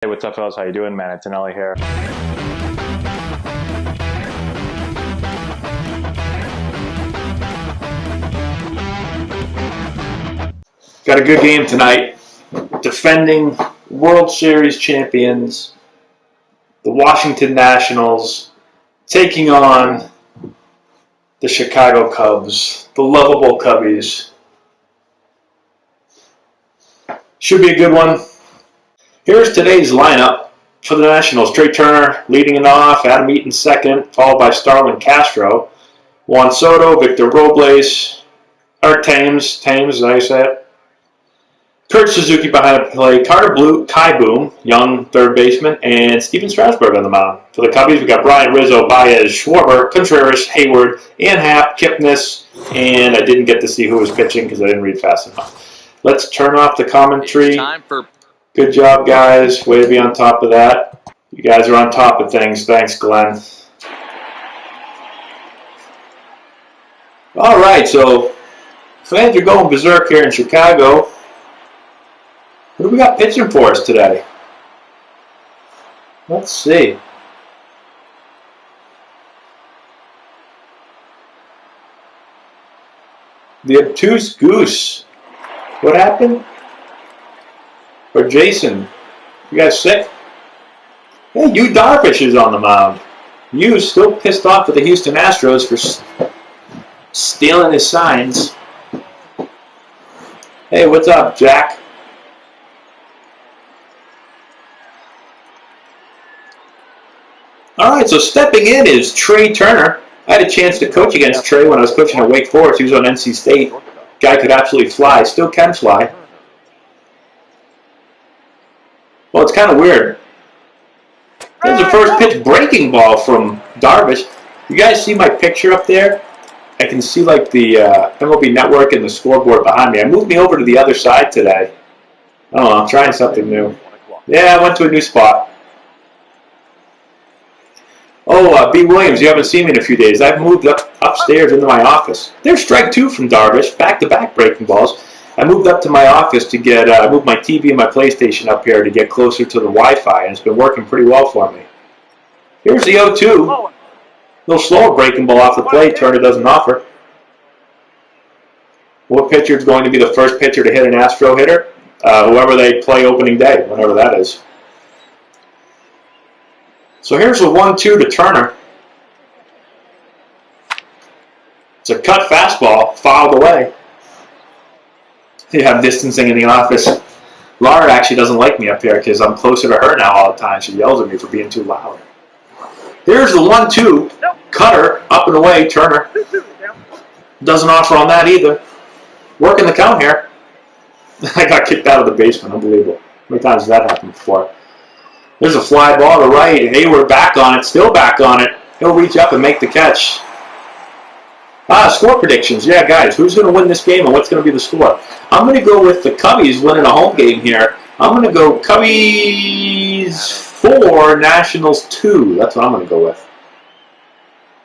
Hey, what's up, fellas? How you doing, man? Antonelli here. Got a good game tonight. Defending World Series champions, the Washington Nationals, taking on the Chicago Cubs, the lovable Cubbies. Should be a good one. Here's today's lineup for the Nationals. Trey Turner leading it off, Adam Eaton second, followed by Starlin Castro, Juan Soto, Victor Robles, or Thames, as I say it. Kurt Suzuki behind the plate, Carter Blue, Kai Boom, young third baseman, and Steven Strasburg on the mound. For the Cubbies, we got Brian Rizzo, Baez, Schwarber, Contreras, Hayward, Ian Happ, Kipnis, and I didn't get to see who was pitching because I didn't read fast enough. Let's turn off the commentary. Good job, guys. Way to be on top of that. You guys are on top of things. Thanks, Glenn. All right, so fans are going berserk here in Chicago. What do we got pitching for us today? Let's see. The obtuse goose. What happened? Or Jason, you guys sick? Hey, Yu Darvish is on the mound. Yu's still pissed off at the Houston Astros for stealing his signs. Hey, what's up, Jack? All right, so stepping in is Trey Turner. I had a chance to coach against Trey when I was coaching at Wake Forest. He was on NC State. Guy could absolutely fly, still can fly. Well, it's kind of weird. There's the first pitch breaking ball from Darvish. You guys see my picture up there? I can see like the MLB Network and the scoreboard behind me. I moved me over to the other side today. I don't know, I'm trying something new. Yeah, I went to a new spot. Oh, B. Williams, you haven't seen me in a few days. I've moved upstairs into my office. There's strike two from Darvish, back-to-back breaking balls. I moved up to my office to get, I moved my TV and my PlayStation up here to get closer to the Wi-Fi, and it's been working pretty well for me. Here's the 0-2. A little slower breaking ball off the plate. Turner doesn't offer. What pitcher is going to be the first pitcher to hit an Astro hitter? Whoever they play opening day, whenever that is. So here's a 1-2 to Turner. It's a cut fastball, fouled away. You have distancing in the office. Laura actually doesn't like me up here because I'm closer to her now all the time. She yells at me for being too loud. Here's the 1-2. Cutter, up and away, Turner. Doesn't offer on that either. Working the count here. I got kicked out of the basement. Unbelievable. How many times has that happened before? There's a fly ball to right. Hayward back on it. Still back on it. He'll reach up and make the catch. Score predictions. Yeah, guys, who's going to win this game and what's going to be the score? I'm going to go with the Cubbies winning a home game here. I'm going to go Cubbies 4, Nationals 2. That's what I'm going to go with.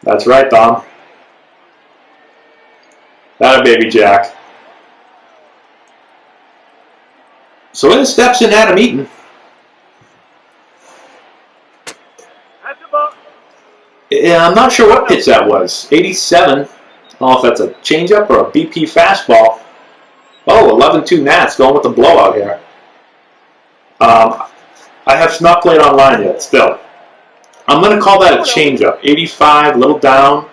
That's right, Dom. That a baby Jack. So in steps in Adam Eaton. Yeah, I'm not sure what pitch that was. 87. I don't know if that's a changeup or a BP fastball. Oh, 11-2 Nats going with the blowout here. I have not played online yet, still. I'm going to call that a changeup. 85, a little down.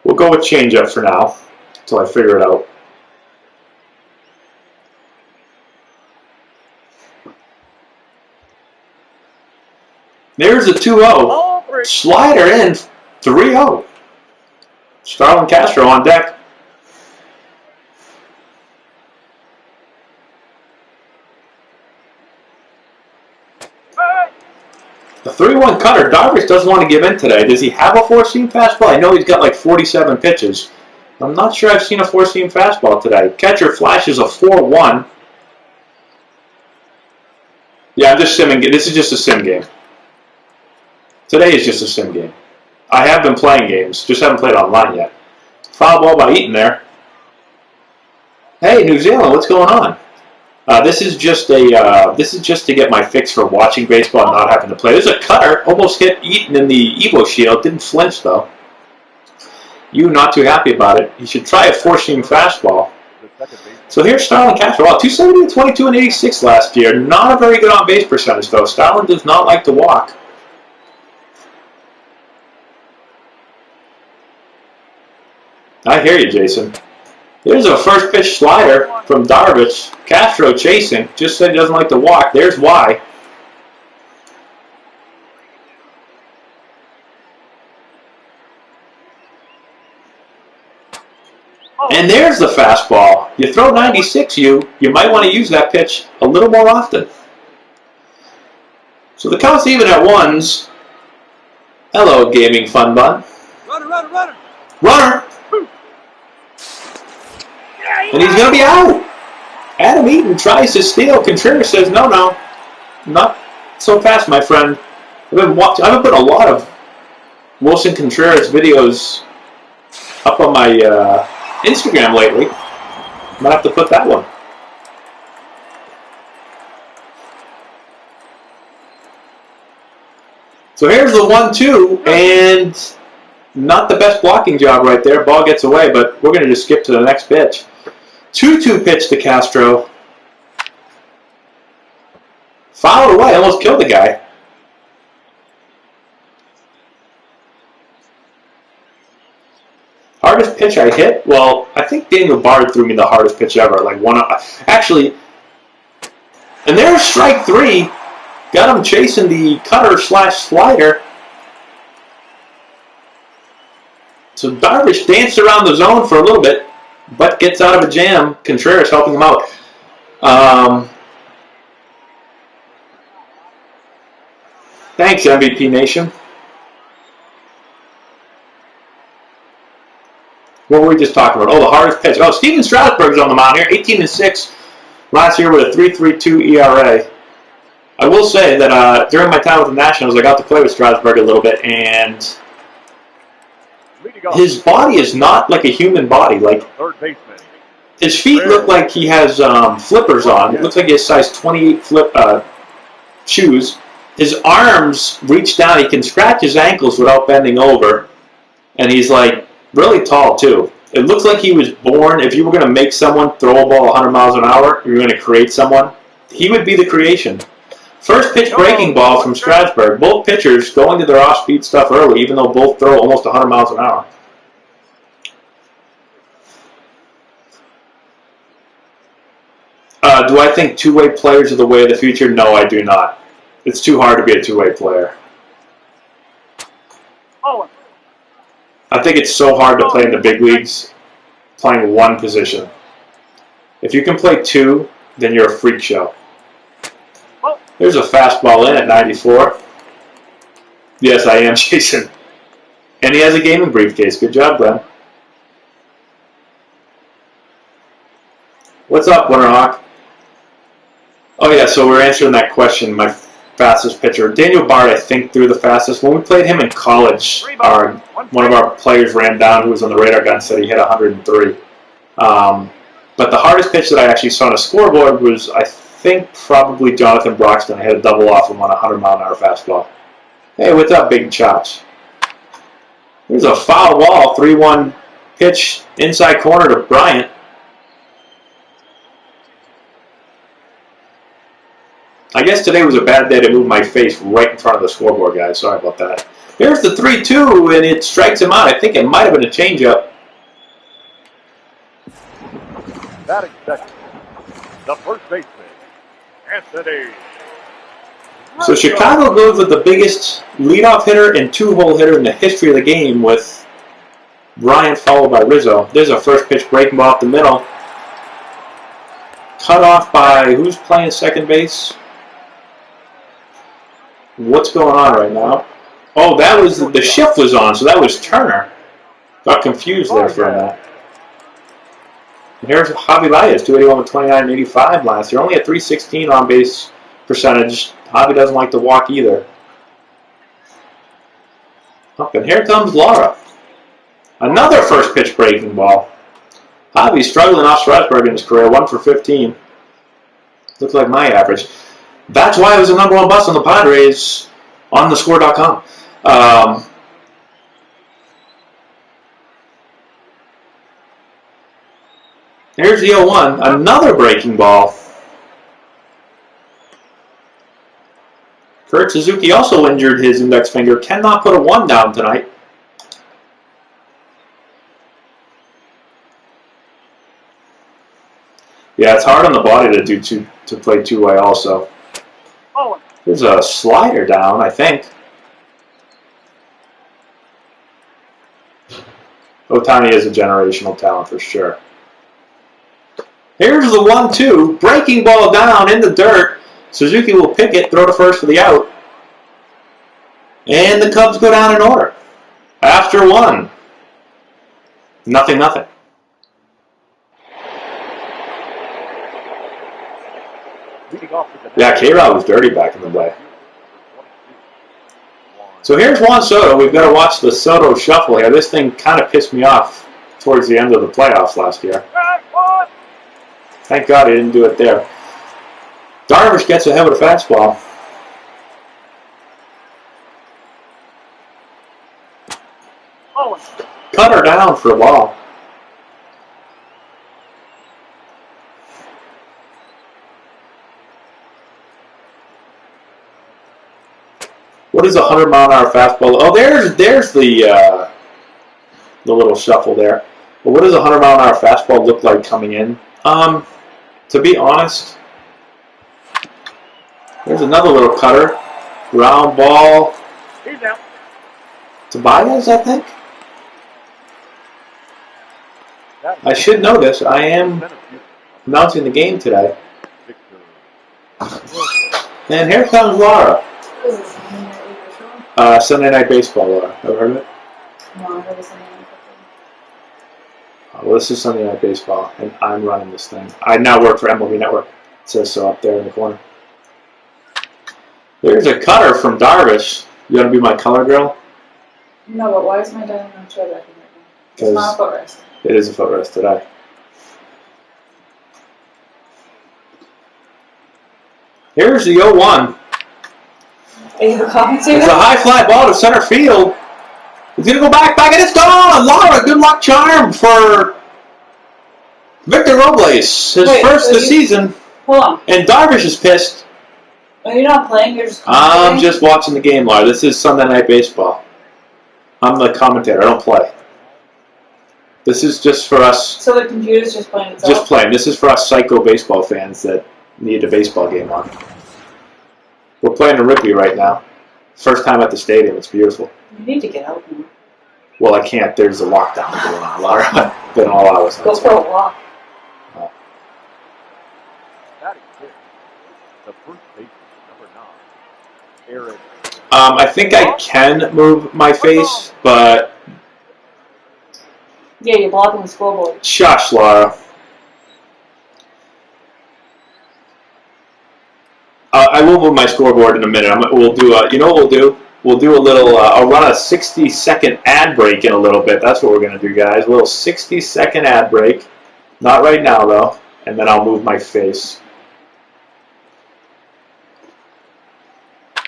We'll go with changeup for now, until I figure it out. There's a 2-0. Slider in, 3-0. Starlin Castro on deck. The 3-1 cutter. Darvish doesn't want to give in today. Does he have a four-seam fastball? I know he's got like 47 pitches. I'm not sure I've seen a four-seam fastball today. Catcher flashes a 4-1. Yeah, I'm just simming. This is just a sim game. Today is just a sim game. I have been playing games, just haven't played online yet. Foul ball by Eaton there. Hey, New Zealand, what's going on? This is just to get my fix for watching baseball and not having to play. There's a cutter, almost hit Eaton in the Evo Shield. Didn't flinch though. You not too happy about it. You should try a four-seam fastball. So here's Starlin Castro. Wow, 270, 22, and 86 last year. Not a very good on-base percentage though. Starlin does not like to walk. I hear you, Jason. There's a first pitch slider from Darvish. Castro chasing. Just said he doesn't like to walk. There's why. And there's the fastball. You throw 96, you might want to use that pitch a little more often. So the count's even at ones. Hello, gaming fun bun. Runner. And he's going to be out. Adam Eaton tries to steal. Contreras says, no, not so fast, my friend. I've been putting a lot of Wilson Contreras videos up on my Instagram lately. Might have to put that one. So here's the 1-2, and not the best blocking job right there. Ball gets away, but we're going to just skip to the next pitch. 2-2 pitch to Castro. Fouled away, almost killed the guy. Hardest pitch I hit? Well, I think Daniel Bard threw me the hardest pitch ever. Actually, and there's strike three. Got him chasing the cutter / slider. So Darvish danced around the zone for a little bit, but gets out of a jam. Contreras helping him out. Thanks, MVP Nation. What were we just talking about? Oh, the hardest pitch. Oh, Steven Strasburg's on the mound here. 18-6 last year with a 3.32 ERA. I will say that during my time with the Nationals, I got to play with Strasburg a little bit, and his body is not like a human body. Like, his feet look like he has flippers on. It looks like he has size 28 shoes. His arms reach down. He can scratch his ankles without bending over, and he's like really tall too. It looks like he was born. If you were going to make someone throw a ball 100 miles an hour, you're going to create someone. He would be the creation. First pitch breaking ball from Strasburg. Both pitchers going to their off-speed stuff early, even though both throw almost 100 miles an hour. Do I think two-way players are the way of the future? No, I do not. It's too hard to be a two-way player. I think it's so hard to play in the big leagues playing one position. If you can play two, then you're a freak show. There's a fastball in at 94. Yes, I am, Jason. And he has a gaming briefcase. Good job, Glenn. What's up, Winterhawk? Oh, yeah, so we're answering that question. My fastest pitcher. Daniel Bard, I think, threw the fastest. When we played him in college, one of our players ran down who was on the radar gun, said he hit 103. But the hardest pitch that I actually saw on a scoreboard was, I think, probably Jonathan Broxton. I had a double off him on a 100-mile-an-hour fastball. Hey, what's up, Big Chops? There's a foul ball, 3-1 pitch inside corner to Bryant. I guess today was a bad day to move my face right in front of the scoreboard, guys. Sorry about that. Here's the 3-2, and it strikes him out. I think it might have been a changeup. Batting second, the first baseman, Anthony. So Chicago goes with the biggest leadoff hitter and two-hole hitter in the history of the game with Bryant followed by Rizzo. There's a first pitch breaking ball up the middle. Cut off by, who's playing second base? What's going on right now? Oh, that was, the shift was on, so that was Turner. Got confused there for a minute. And here's Javi Baez, 281 with 29.85 last year. Only a 316 on base percentage. Javi doesn't like to walk either. Up and here comes Laura. Another first pitch breaking ball. Javi's struggling off Strasburg in his career, 1 for 15. Looks like my average. That's why I was the #1 bust on the Padres on thescore.com. Here's the 0-1. Another breaking ball. Kurt Suzuki also injured his index finger. Cannot put a 1 down tonight. Yeah, it's hard on the body to play two-way also. There's a slider down, I think. Ohtani is a generational talent for sure. Here's the 1-2. Breaking ball down in the dirt. Suzuki will pick it, throw to first for the out. And the Cubs go down in order. After 1. 0-0. Yeah, Caray was dirty back in the day. So here's Juan Soto. We've got to watch the Soto shuffle here. This thing kind of pissed me off towards the end of the playoffs last year. Thank God he didn't do it there. Darvish gets ahead with a fastball. Cut her down for a ball. What is a 100-mile-an-hour fastball? Oh, there's the little shuffle there. But what does a 100-mile-an-hour fastball look like coming in? To be honest, there's another little cutter. Round ball. Tobias, I think. I should know this. I am announcing the game today. And here comes Laura. Sunday Night Baseball, Laura. Ever heard of it? No, I heard of Sunday Night Baseball. Well, this is Sunday Night Baseball, and I'm running this thing. I now work for MLB Network. It says so up there in the corner. There's a cutter from Darvish. You want to be my color girl? No, but why is my dining room chair back in right now? It's not a footrest. It is a footrest today. Here's the 0-1. Are you commentating? It's a high fly ball to center field. He's going to go back, and it's gone! Laura, good luck charm for Victor Robles. His first this season. Hold on. And Darvish is pissed. Are you not playing? You're just commentating? I'm just watching the game, Laura. This is Sunday Night Baseball. I'm the commentator. I don't play. This is just for us. So the computer's just playing itself? Just playing. This is for us psycho baseball fans that need a baseball game on. We're playing a Ripley right now. First time at the stadium. It's beautiful. You need to get out now. Well, I can't. There's a lockdown going on, Laura. Been all hours. Go for a walk. Oh. That is it. The first baseman, number 9, Aaron. I think I can move my face, but Yeah, you're blocking the scoreboard. shush, Laura. I will move my scoreboard in a minute. We'll do. You know what we'll do? We'll do a little. I'll run a 60-second ad break in a little bit. That's what we're gonna do, guys. A little 60-second ad break. Not right now though. And then I'll move my face.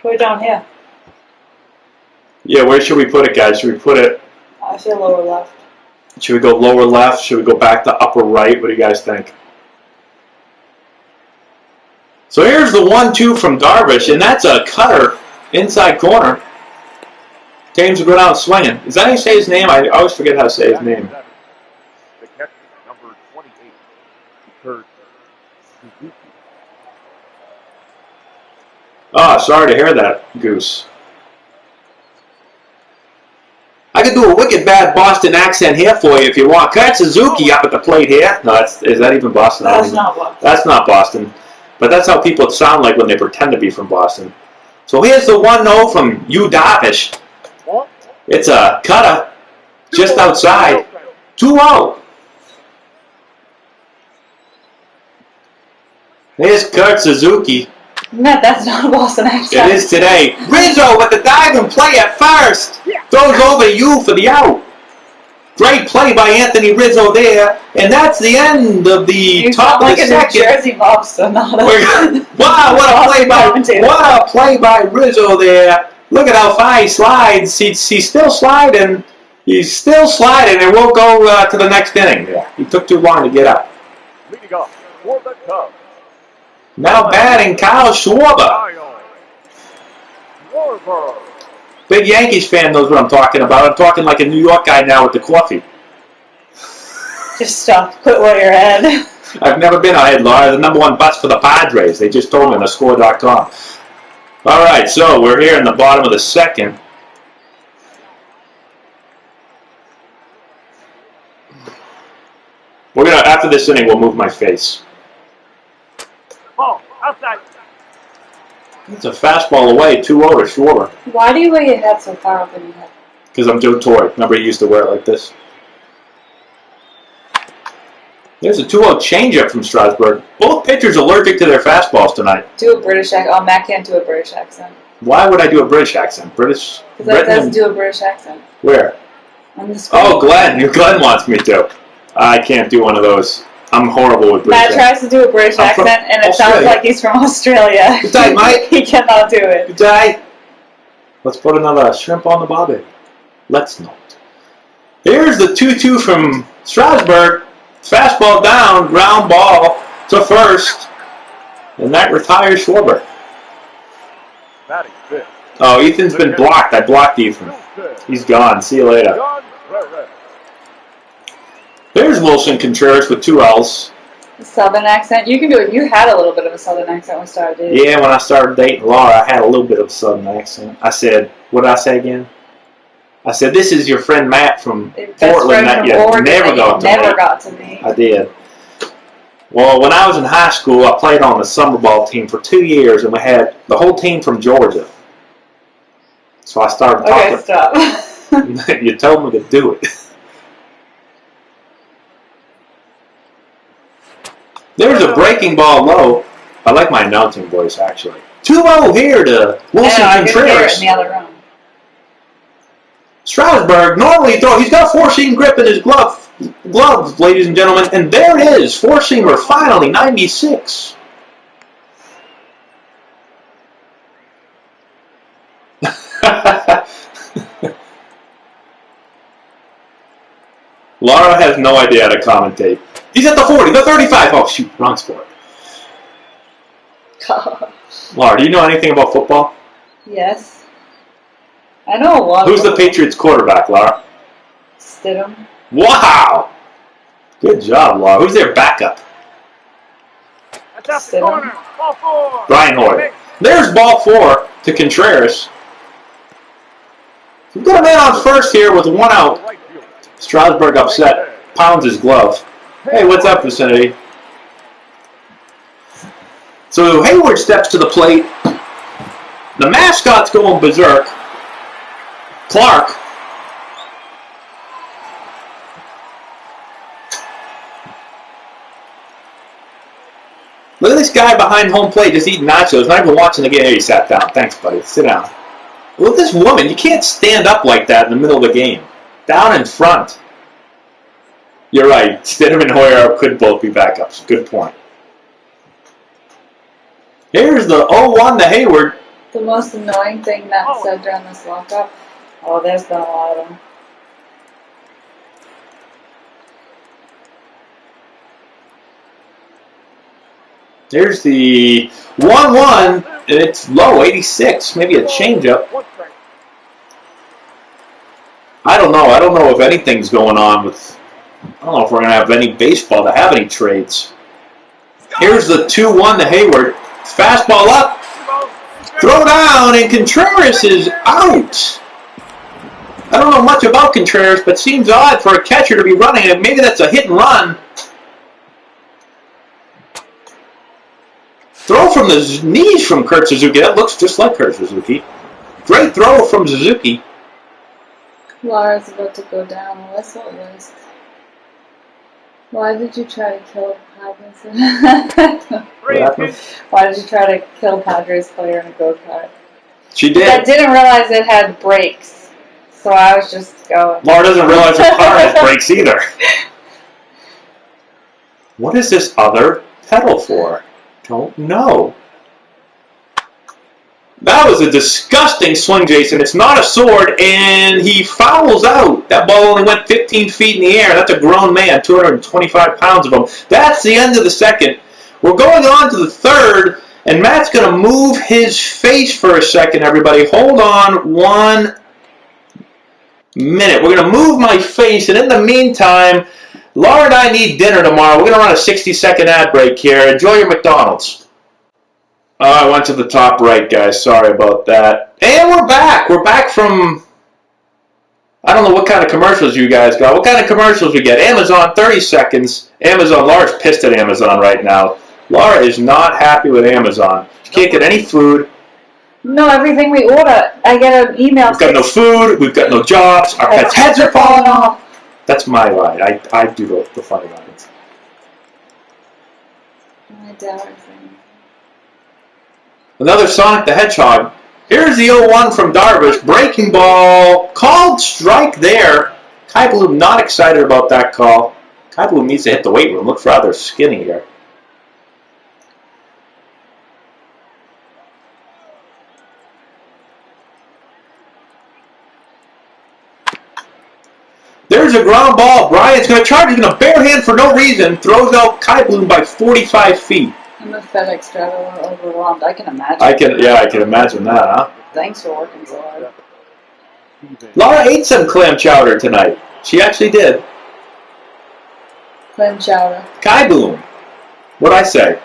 Put it down here. Yeah, where should we put it, guys? Should we put it? I say lower left. Should we go lower left? Should we go back to upper right? What do you guys think? So here's the 1-2 from Darvish, and that's a cutter inside corner. James will go down swinging. Is that how you say his name? I always forget how to say his name. The catcher, number 28, Kurt Suzuki. Oh, sorry to hear that, Goose. I could do a wicked bad Boston accent here for you if you want. Kurt Suzuki up at the plate here. No, is that even Boston? That's not Boston. That's not Boston. But that's how people sound like when they pretend to be from Boston. So here's the 1-0 from Yu Darvish. It's a cutter just outside. 2-0. Here's Kurt Suzuki. No, that's not a Boston accent. It is today. Rizzo with the diving play at first. Throws over you for the out. Great play by Anthony Rizzo there. And that's the end of the top of the second. You sound like a New Jersey mobster, not a... Wow, what a play by Rizzo there. Look at how far he slides. He's still sliding. He's still sliding, and we'll go to the next inning. Yeah, he took too long to get up. Leading up for the Cubs. Now batting, Kyle Schwarber. Big Yankees fan knows what I'm talking about. I'm talking like a New York guy now with the coffee. Just stop. Quit while you're ahead. I've never been ahead, Laura. The #1 bus for the Padres. They just told me on the score.com. All right, so we're here in the bottom of the second. We're gonna, after this inning, we'll move my face. Oh, outside. It's a fastball away, 2-0 to Schwarber. Why do you wear your hat so far up in your head? Because I'm Joe Torre. Remember, he used to wear it like this. There's a 2-0 changeup from Strasburg. Both pitchers allergic to their fastballs tonight. Do a British accent. Oh, Matt can't do a British accent. Why would I do a British accent? British? Because it doesn't do a British accent. Where? On the screen. Oh, Glenn. Glenn wants me to. I can't do one of those. I'm horrible with British Matt tries to do a British accent, and it sounds like he's from Australia. Good day, Mike. He cannot do it. Good day. Let's put another shrimp on the barbie. Let's not. Here's the 2-2 from Strasburg. Fastball down, ground ball to first. And that retires Schwarber. Batting fifth. Oh, Ethan's been blocked. I blocked Ethan. He's gone. See you later. There's Wilson Contreras with 2 L's. Southern accent. You can do it. You had a little bit of a Southern accent when we started dating. Yeah, when I started dating Laura, I had a little bit of a Southern accent. I said, what did I say again? I said, this is your friend Matt from Portland that you never got to meet. I did. Well, when I was in high school, I played on the summer ball team for 2 years, and we had the whole team from Georgia. So I started talking. Okay, stop. You told me to do it. There's a breaking ball low. I like my announcing voice, actually. 2-0 here to Wilson Contreras. In the other room. Strasburg normally he's got a 4-seam grip in his glove, ladies and gentlemen, and there it is, 4-seamer finally, 96. Laura has no idea how to commentate. He's at the 40, the 35. Oh, shoot, wrong sport. Laura, do you know anything about football? Yes. I know a lot. Who's the Patriots quarterback, Laura? Stidham. Wow! Good job, Laura. Who's their backup? That's the corner. Ball 4. Brian Hoyer. There's ball 4 to Contreras. We've got a man on first here with 1 out. Strasburg upset. Pounds his glove. Hey, what's up, vicinity? So Hayward steps to the plate. The mascot's going berserk. Clark. Look at this guy behind home plate just eating nachos, not even watching the game. Hey, he sat down. Thanks, buddy. Sit down. Look at this woman. You can't stand up like that in the middle of the game. Down in front. You're right. Stidham and Hoyer could both be backups. Good point. Here's the 0-1 to Hayward. The most annoying thing Matt said during this lockup. Oh, there's been a lot of them. There's the 1-1, and it's low, 86, maybe a changeup. I don't know. I don't know if anything's going on with... I don't know if we're going to have any baseball to have any trades. Here's the 2-1 to Hayward. Fastball up. Throw down, and Contreras is out. I don't know much about Contreras, but seems odd for a catcher to be running it. Maybe that's a hit and run. Throw from the knees from Kurt Suzuki. That looks just like Kurt Suzuki. Great throw from Suzuki. Laura's about to go down the whistle list. Why did you try to kill Padres? Why did you try to kill Padres player in a go-kart? She did. I didn't realize it had brakes. So I was just going. Laura doesn't realize her car has brakes either. What is this other pedal for? Don't know. That was a disgusting swing, Jason. It's not a sword, and he fouls out. That ball only went 15 feet in the air. That's a grown man, 225 pounds of him. That's the end of the second. We're going on to the third, and Matt's going to move his face for a second, everybody. Hold on 1 minute. We're going to move my face, and in the meantime, Laura and I need dinner tomorrow. We're going to run a 60-second ad break here. Enjoy your McDonald's. Oh, I went to the top right, guys. Sorry about that. And we're back. We're back from, I don't know what kind of commercials you guys got. What kind of commercials we get? Amazon, 30 seconds. Amazon, Laura's pissed at Amazon right now. Laura is not happy with Amazon. She can't get any food. No, everything we order, I get an email. We've got no food. We've got no jobs. Our pets' heads are falling off. That's my line. I do the funny lines. My dad. Another Sonic the Hedgehog. Here's the 0-1 from Darvish. Breaking ball. Called strike there. Kai Bloom not excited about that call. Kai Bloom needs to hit the weight room. Look rather skinny here. There's a ground ball. Bryant's going to charge. He's going to barehand for no reason. Throws out Kai Bloom by 45 feet. I'm a FedEx driver overwhelmed. I can imagine. I can imagine that, huh? Thanks for working so hard. Laura ate some clam chowder tonight. She actually did. Clam chowder. Kai Bloom. What'd I say?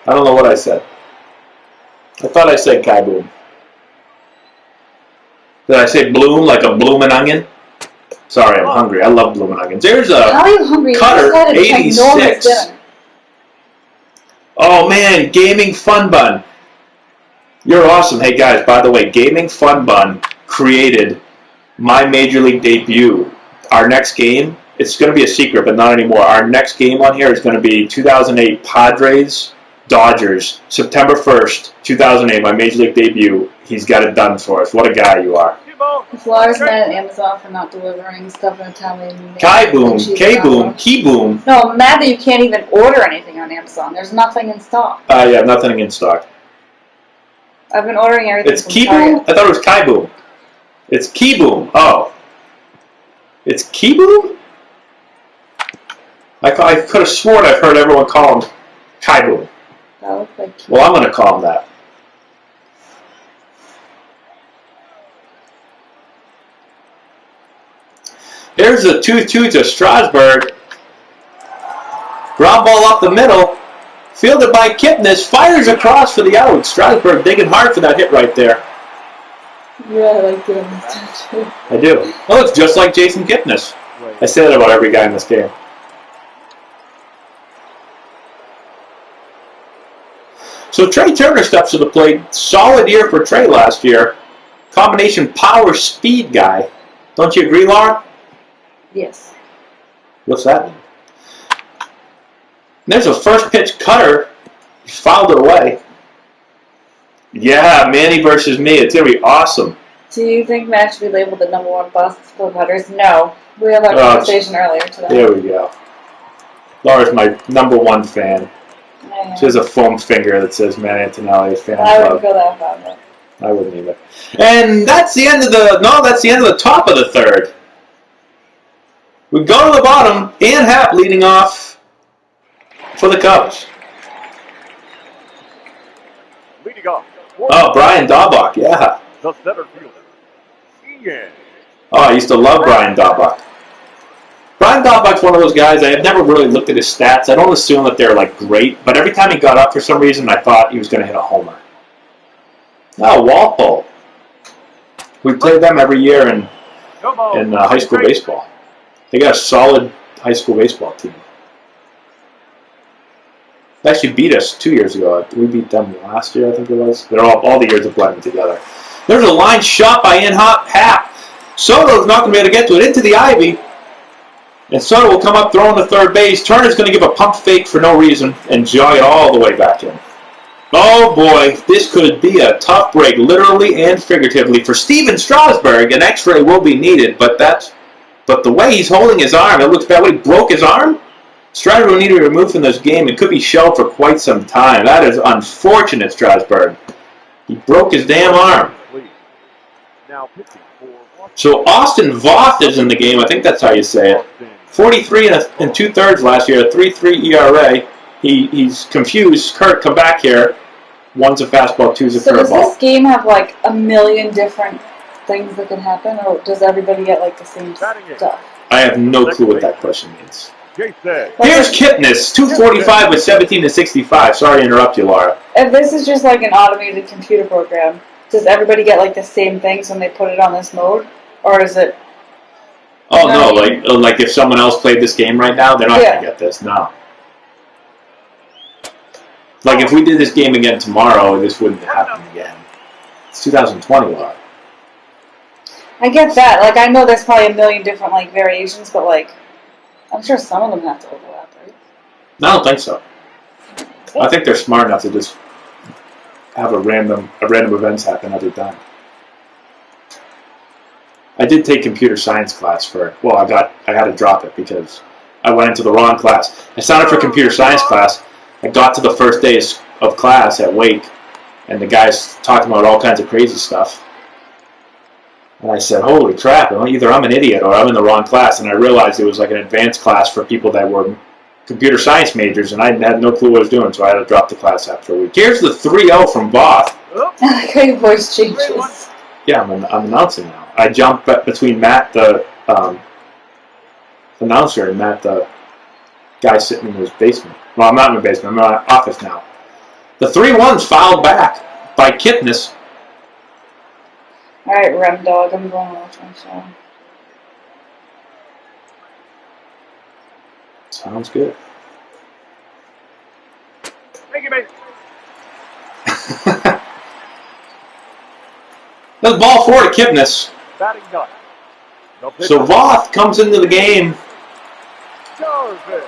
I don't know what I said. I thought I said Kai Bloom. Did I say bloom like a bloomin' onion? Sorry, I'm hungry. I love bloomin' onions. There's a How are you hungry? Cutter, You 86. Oh man, Gaming Fun Bun. You're awesome. Hey guys, by the way, Gaming Fun Bun created my Major League debut. Our next game, it's going to be a secret, but not anymore. Our next game on here is going to be 2008 Padres, Dodgers, September 1st, 2008, my Major League debut. He's got it done for us. What a guy you are. If Laura's mad at Amazon for not delivering stuff in a timely manner. Kai Boom, K Boom, Key Boom. No, I'm mad that you can't even order anything on Amazon. There's nothing in stock. Yeah, nothing in stock. I've been ordering everything It's from Key Target. Boom? I thought it was Kai Boom. It's Key Boom. Oh. It's Key Boom? I could have sworn I've heard everyone call him Kai Boom. That looks like Key. Well, I'm going to call him that. Here's the 2-2 to Strasburg. Ground ball up the middle. Fielded by Kipnis. Fires across for the out. Strasburg digging hard for that hit right there. Yeah, I like doing this tattoo. I do. Oh, it's just like Jason Kipnis. I say that about every guy in this game. So Trey Turner steps to the plate. Solid year for Trey last year. Combination power speed guy. Don't you agree, Laura? Yes. What's that mean? And there's a first pitch cutter. He fouled it away. Yeah, Manny versus me. It's going to be awesome. Do you think Matt should be labeled the #1 Boston Split Putters? No. We had that conversation earlier today. There we go. Laura's my #1 fan. She has a foam finger that says Matt Antonelli is fan club. I wouldn't go that far, though. I wouldn't either. And that's the end of that's the end of the top of the third. We go to the bottom. Ian Happ leading off for the Cubs. Leading off. Oh, Brian Daubach, yeah. The center fielder, Ian. Oh, I used to love Brian Daubach. Brian Daubach's one of those guys, I have never really looked at his stats. I don't assume that they're like great, but every time he got up for some reason, I thought he was going to hit a homer. Oh, Walpole. We played them every year in high school baseball. They got a solid high school baseball team. They actually beat us 2 years ago. We beat them last year, I think it was. They're all the years are blending together. There's a line shot by Ian Happ. Soto's not going to be able to get to it. Into the ivy. And Soto will come up throwing to third base. Turner's going to give a pump fake for no reason and jog it all the way back in. Oh boy, this could be a tough break, literally and figuratively. For Steven Strasburg, an X-ray will be needed, but the way he's holding his arm, it looks bad. He broke his arm. Strasburg will need to be removed from this game and could be shelved for quite some time. That is unfortunate, Strasburg. He broke his damn arm. Now pitching for Washington. So Austin Voth is in the game. I think that's how you say it. 43 and 2/3 last year, a 3.3 ERA. He's confused. Kurt, come back here. One's a fastball, two's a So does curveball. this game have like a million different things that can happen, or does everybody get like the same stuff? I have no clue what that question means. Jason. Here's Kipnis, 245 with 17 to 65. Sorry to interrupt you, Laura. If this is just like an automated computer program, does everybody get like the same things when they put it on this mode, or is it? Oh no, like if someone else played this game right now, they're not gonna get this. No. Like if we did this game again tomorrow, this wouldn't happen again. It's 2020, Laura. I get that. Like I know there's probably a million different like variations, but like I'm sure some of them have to overlap, right? I don't think so. I think they're smart enough to just have a random events happen every time. I did take computer science class I had to drop it because I went into the wrong class. I signed up for computer science class. I got to the first day of class at Wake, and the guy's talking about all kinds of crazy stuff. And I said, holy crap, either I'm an idiot or I'm in the wrong class. And I realized it was like an advanced class for people that were computer science majors, and I had no clue what I was doing, so I had to drop the class after a week. Here's the 3-0 from Voth. I like how your voice changes. Yeah, I'm announcing now. I jumped between Matt, the announcer, and Matt, the guy sitting in his basement. Well, I'm not in my basement. I'm in my office now. The 3-1's fouled back by Kipnis. All right, Rem Dog, I'm going to watch my show. Sounds good. Thank you, mate. That's ball 4 to Kipnis. Batting done. No pitch. So Voth comes into the game. Jarvis.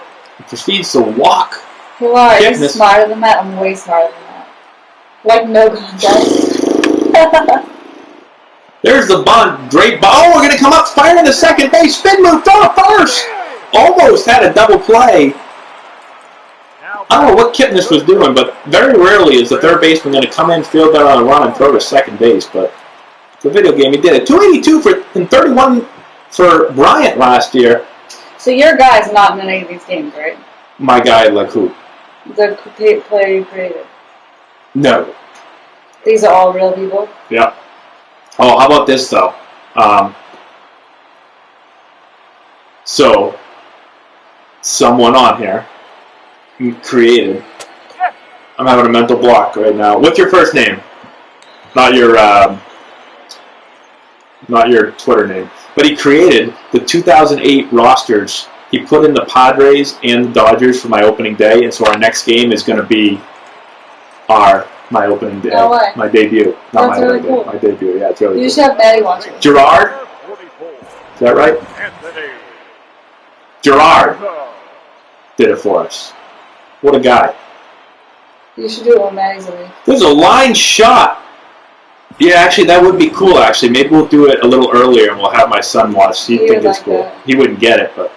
Proceeds to walk. You are. You're Kipnis. smarter than that. I'm way smarter than that. Like no contest. There's the bunt. Great ball. Oh, we're going to come up, fire in the second base. Spin move, throw to first. Almost had a double play. I don't know what Kipnis was doing, but very rarely is the third baseman going to come in, field that on a run, and throw to second base. But the video game, he did it. 282 and 31 for Bryant last year. So your guy's not in any of these games, right? My guy, like who? The player you created. No. These are all real people? Yeah. Oh, how about this, though? So, someone on here created. I'm having a mental block right now. What's your first name? Not your Twitter name. But he created the 2008 rosters. He put in the Padres and the Dodgers for my opening day, and so our next game is going to be my opening day. No way. My debut. Not That's my really opening cool. day. My debut, yeah, it's really You cool. should have Maddie watch it. Gerard? Is that right? Anthony. Gerard did it for us. What a guy. You should do it when Maddie's away. There's a line shot. Yeah, actually, that would be cool, actually. Maybe we'll do it a little earlier and we'll have my son watch. He'd think it's cool. That. He wouldn't get it, but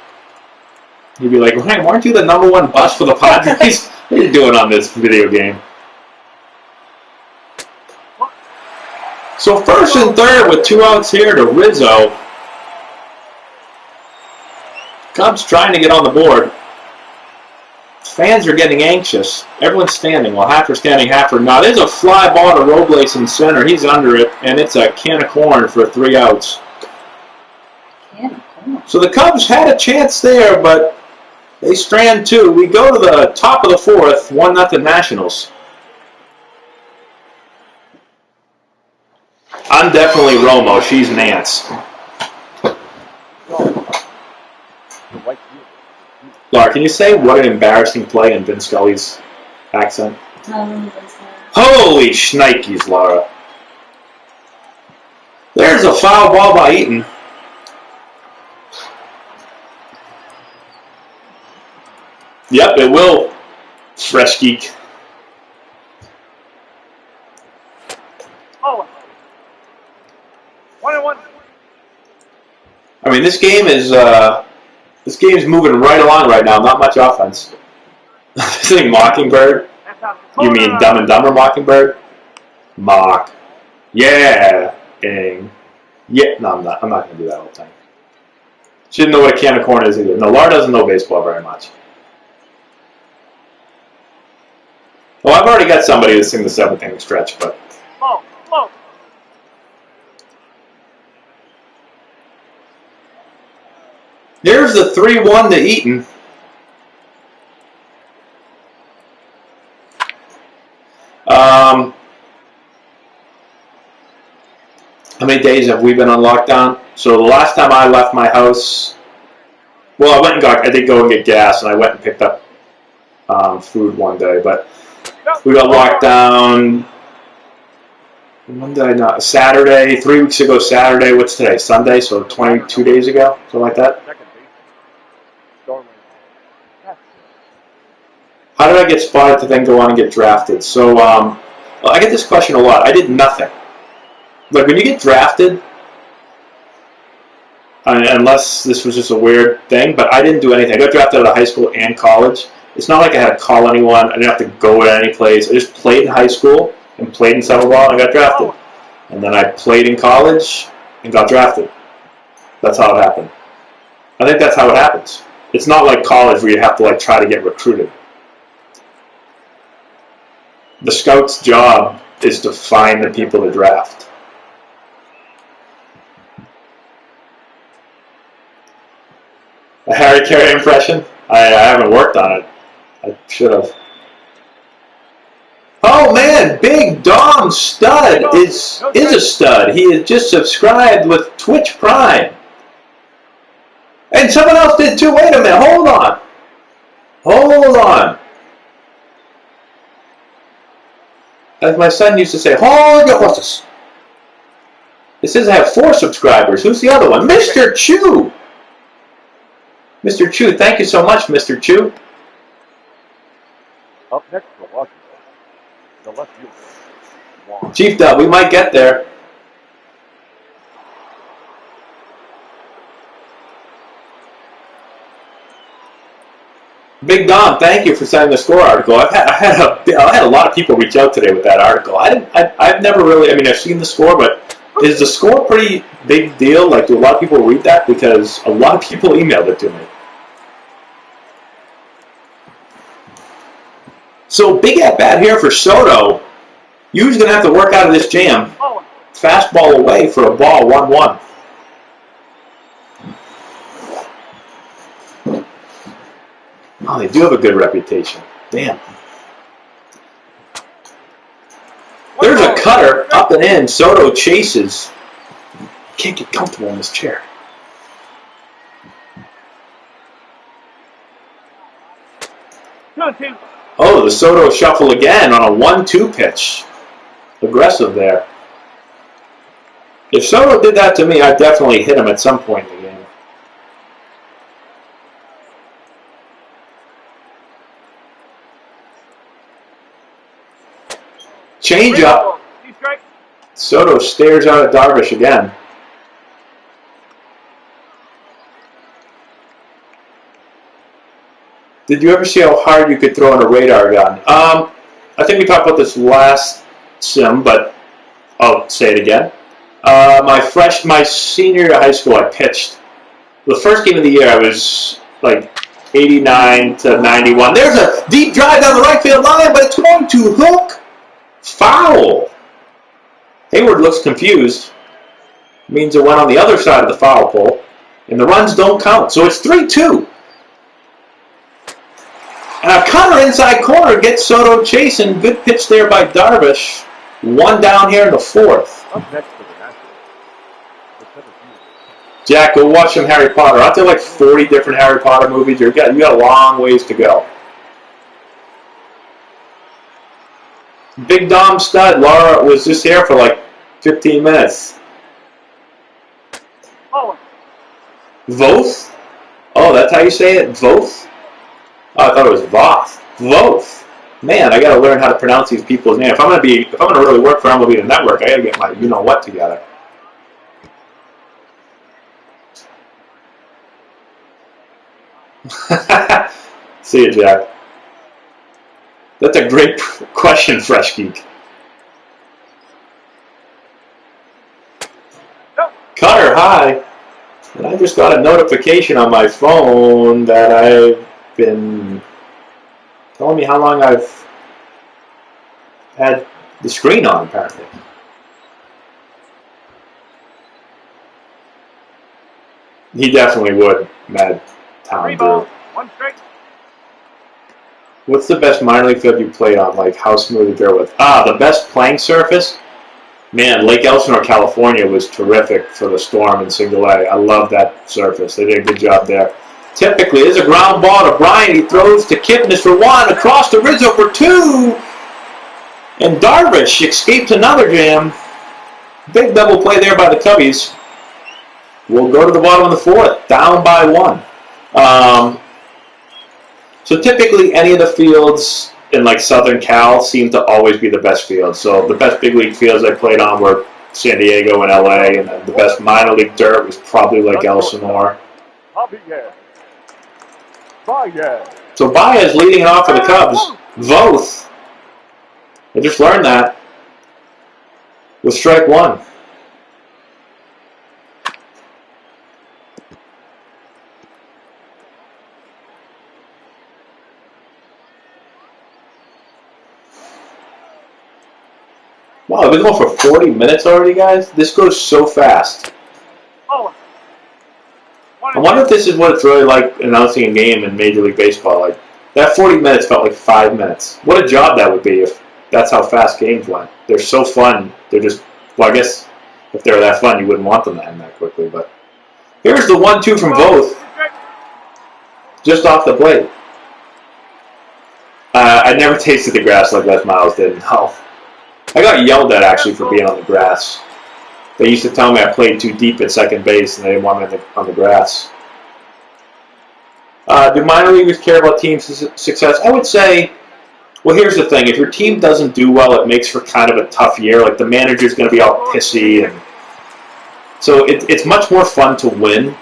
he'd be like, hey, weren't you the number one bust for the Padres? What are you doing on this video game? So first and third with 2 outs here to Rizzo. Cubs trying to get on the board. Fans are getting anxious. Everyone's standing. Well, half are standing, half are not. There's a fly ball to Robles in center. He's under it, and it's a can of corn for 3 outs. Can of corn. So the Cubs had a chance there, but they strand 2. We go to the top of the 4th, 1-0 Nationals. I'm definitely Romo. She's Nance. Laura, can you say what an embarrassing play in Vin Scully's accent? Holy shnikes, Laura. There's a foul ball by Eaton. Yep, it will. Fresh geek. one. I mean, this game is moving right along right now. Not much offense. This thing Mockingbird. You mean Dumb and Dumber Mockingbird? Mock. Yeah. Dang. Yeah. No, I'm not going to do that all the time. She didn't know what a can of corn is either. No, Laura doesn't know baseball very much. Well, I've already got somebody to sing the 7th inning stretch, but... Whoa. There's the 3-1 to Eaton. How many days have we been on lockdown? So the last time I left my house, well, I did go and get gas, and I went and picked up food one day, but we got locked down. When did I not? Saturday, 3 weeks ago Saturday. What's today? Sunday, so 22 days ago, something like that. How did I get spotted to then go on and get drafted? So, well, I get this question a lot. I did nothing. Like, when you get drafted, unless this was just a weird thing, but I didn't do anything. I got drafted out of high school and college. It's not like I had to call anyone. I didn't have to go to any place. I just played in high school and played in summer ball and I got drafted. And then I played in college and got drafted. That's how it happened. I think that's how it happens. It's not like college where you have to like try to get recruited. The scout's job is to find the people to draft. A Harry Caray impression? I haven't worked on it. I should have. Oh man, Big Dom Stud is a stud. He has just subscribed with Twitch Prime. And someone else did too. Wait a minute, hold on. Hold on. As my son used to say, hold your horses. It says I have 4 subscribers. Who's the other one? Mr. Chew. Mr. Chew, thank you so much, Mr. Chew. Up next for Washington. The left fielder. Chief Dub, we might get there. Big Dom, thank you for sending the score article. I had a lot of people reach out today with that article. I've never really. I mean, I've seen the score, but is the score a pretty big deal? Like, do a lot of people read that? Because a lot of people emailed it to me. So big at bat here for Soto. Yu's gonna have to work out of this jam. Fastball away for a ball, 1-1. Oh, they do have a good reputation. Damn. There's a cutter up and in. Soto chases. Can't get comfortable in this chair. Oh, the Soto shuffle again on a 1-2 pitch. Aggressive there. If Soto did that to me, I'd definitely hit him at some point in the game. Change up. Soto stares out at Darvish again. Did you ever see how hard you could throw in a radar gun? I think we talked about this last sim, but I'll say it again. My senior year of high school, I pitched. The first game of the year, I was like 89 to 91. There's a deep drive down the right field line, but it's going to hook. Foul. Hayward looks confused. Means it went on the other side of the foul pole, and the runs don't count. So it's 3-2. And a cutter inside corner gets Soto chasing. Good pitch there by Darvish. 1 down here in the 4th. Jack, go watch some Harry Potter. Aren't there like 40 different Harry Potter movies? You got a long ways to go. Big Dom Stud. Laura was just here for like 15 minutes. Voth? Oh, that's how you say it? Voth? Oh, I thought it was Voth. Voth. Man, I gotta learn how to pronounce these people's names. If I'm gonna really work for MLB the Network, I gotta get my you-know-what together. See you, Jack. That's a great question, Fresh Geek. Cutter, hi. And I just got a notification on my phone that I've been telling me how long I've had the screen on, apparently. He definitely would, Mad Town Brew. What's the best minor league field you played on? Like, how smooth is there with? The best playing surface? Man, Lake Elsinore, California was terrific for the Storm and Single A. I love that surface. They did a good job there. Typically, there's a ground ball to Bryant. He throws to Kipnis for one, across to Rizzo for two. And Darvish escapes another jam. Big double play there by the Cubbies. We'll go to the bottom of the fourth, down by one. So typically, any of the fields in like Southern Cal seem to always be the best fields. So the best big league fields I played on were San Diego and LA, and then the best minor league dirt was probably like Elsinore. So Baez leading it off for the Cubs. Voth. I just learned that. With strike one. Wow, we've been going for 40 minutes already, guys? This goes so fast. I wonder if this is what it's really like announcing a game in Major League Baseball. Like, that 40 minutes felt like 5 minutes. What a job that would be if that's how fast games went. They're so fun. They're just, well, I guess if they were that fun, you wouldn't want them to end that quickly. But here's the 1-2 from both. Just off the plate. I never tasted the grass like Les Miles did. No. I got yelled at, actually, for being on the grass. They used to tell me I played too deep at second base and they didn't want me on the grass. Do minor leaguers care about team success? I would say, well, here's the thing. If your team doesn't do well, it makes for kind of a tough year. Like, the manager's going to be all pissy. And so it's much more fun to win.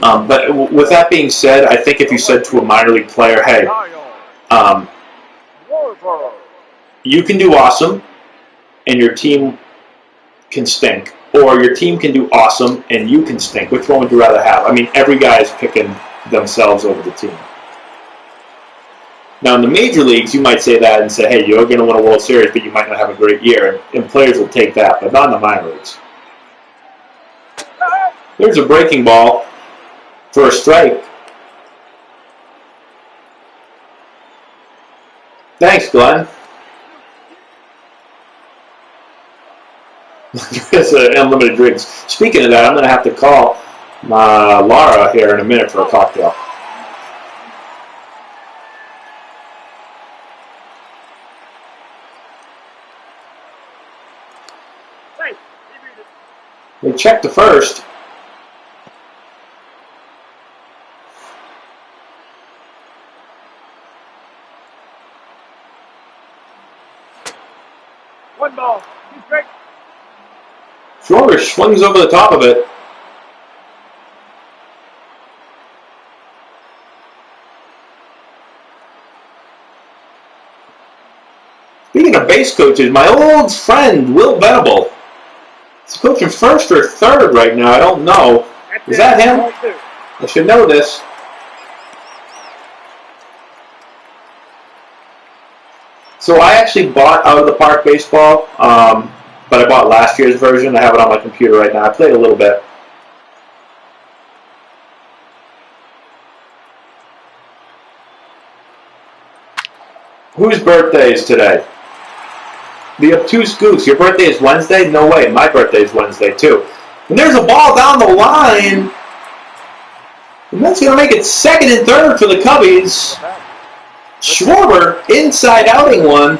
But with that being said, I think if you said to a minor league player, hey, you can do awesome and your team can stink, or your team can do awesome and you can stink, which one would you rather have? I mean, every guy is picking themselves over the team. Now, in the major leagues, you might say that and say, hey, you're going to win a World Series, but you might not have a great year, and players will take that, but not in the minor leagues. There's a breaking ball for a strike. Thanks, Glenn. It's unlimited drinks. Speaking of that, I'm going to have to call Laura here in a minute for a cocktail. We checked the first. One ball. Two strikes. Schwarber swings over the top of it. Speaking of base coaches, my old friend Will Venable. He's coaching first or third right now. I don't know. Is that him? I should know this. So I actually bought Out of the Park Baseball, but I bought last year's version. I have it on my computer right now. I played a little bit. Whose birthday is today? The obtuse goose. Your birthday is Wednesday? No way. My birthday is Wednesday, too. And there's a ball down the line. And that's going to make it second and third for the Cubbies. Schwarber, inside outing one.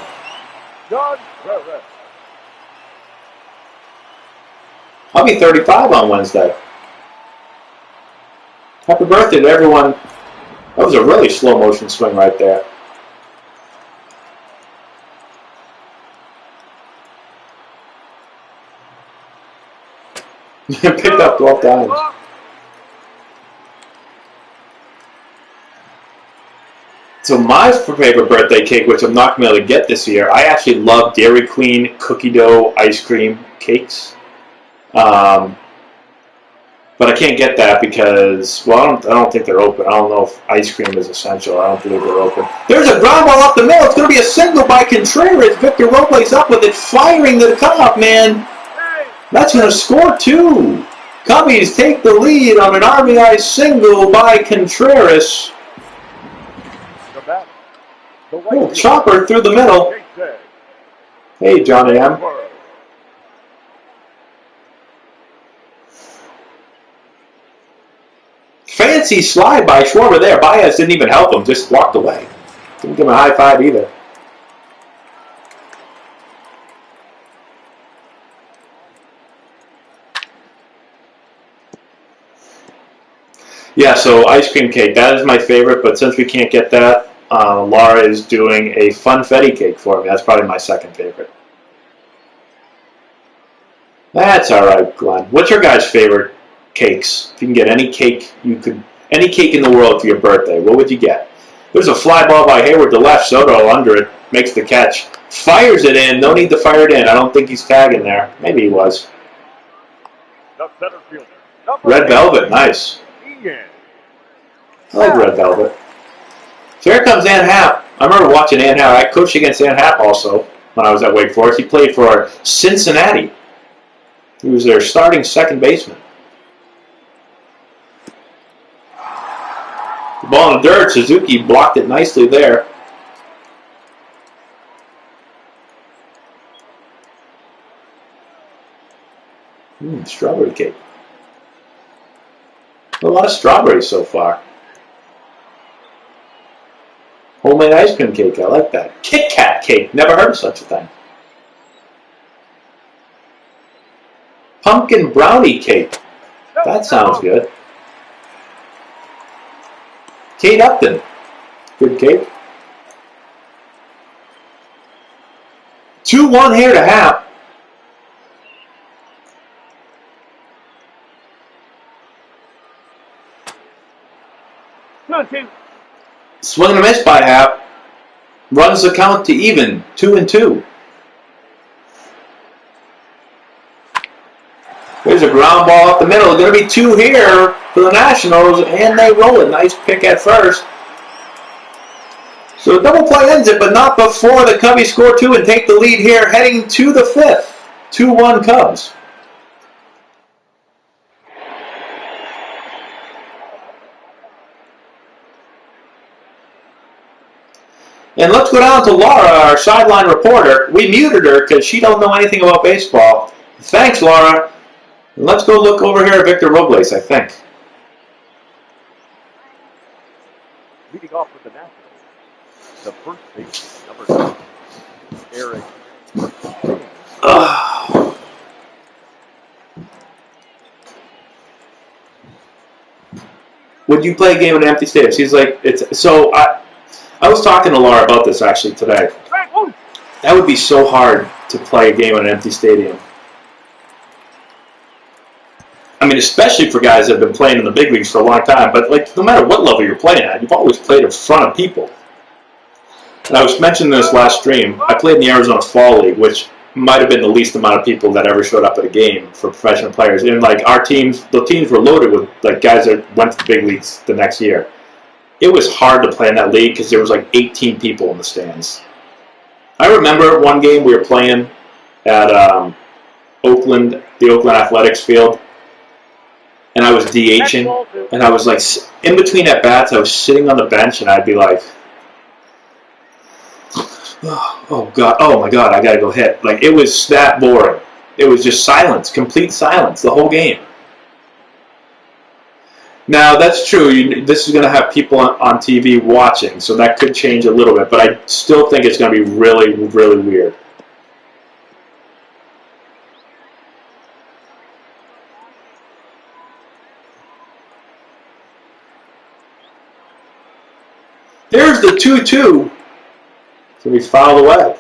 I'll be 35 on Wednesday. Happy birthday to everyone. That was a really slow motion swing right there. Picked up 12 times. So my favorite birthday cake, which I'm not going to be able to get this year, I actually love Dairy Queen cookie dough ice cream cakes. But I can't get that because, well, I don't think they're open. I don't know if ice cream is essential. I don't believe they're open. There's a ground ball up the middle. It's going to be a single by Contreras. Victor Robles up with it, firing to the cutoff man. That's going to score 2. Cubbies take the lead on an RBI single by Contreras. Little chopper through the middle. Hey, Johnny M. Fancy slide by Schwarber there. Baez didn't even help him, just walked away. Didn't give him a high five either. Yeah, so ice cream cake, that is my favorite, but since we can't get that, Laura is doing a funfetti cake for me. That's probably my second favorite. That's all right, Glenn. What's your guys' favorite cakes? If you can get any cake any cake in the world for your birthday, what would you get? There's a fly ball by Hayward to left. Soto under it, makes the catch, fires it in. No need to fire it in. I don't think he's tagging there. Maybe he was. Red Velvet, nice. I like Red Velvet. So here comes Ann Happ. I remember watching Ann Happ. I coached against Ann Happ also when I was at Wake Forest. He played for Cincinnati. He was their starting second baseman. The ball in the dirt. Suzuki blocked it nicely there. Strawberry cake. A lot of strawberries so far. Homemade ice cream cake. I like that. Kit Kat cake. Never heard of such a thing. Pumpkin brownie cake. That sounds good. Kate Upton. Good cake. 2-1 here to Happ. Swing and a miss by Happ. Runs the count to even. 2-2. There's a ground ball up the middle. Going to be 2 here for the Nationals, and they roll it. Nice pick at first. So a double play ends it, but not before the Cubbies score 2 and take the lead here, heading to the 5th. 2-1 Cubs. And let's go down to Laura, our sideline reporter. We muted her because she don't know anything about baseball. Thanks, Laura. And let's go look over here at Victor Robles, I think. Leading off with the Nationals, the first baseman, number 9, Eric. Would you play a game in an empty stadium? She's like, it's so. I was talking to Laura about this actually today. That would be so hard to play a game in an empty stadium. I mean, especially for guys that have been playing in the big leagues for a long time. But like, no matter what level you're playing at, you've always played in front of people. And I was mentioning this last stream. I played in the Arizona Fall League, which might have been the least amount of people that ever showed up at a game for professional players. And like our teams, the teams were loaded with like guys that went to the big leagues the next year. It was hard to play in that league because there was like 18 people in the stands. I remember one game we were playing at Oakland, the Oakland Athletics field, and I was DHing, and I was like, in between at bats, I was sitting on the bench, and I'd be like, oh God, oh my God, I gotta go hit. Like, it was that boring. It was just silence, complete silence, the whole game. Now, that's true. This is going to have people on TV watching, so that could change a little bit, but I still think it's going to be really, really weird. There's the 2-2. So we fouled away.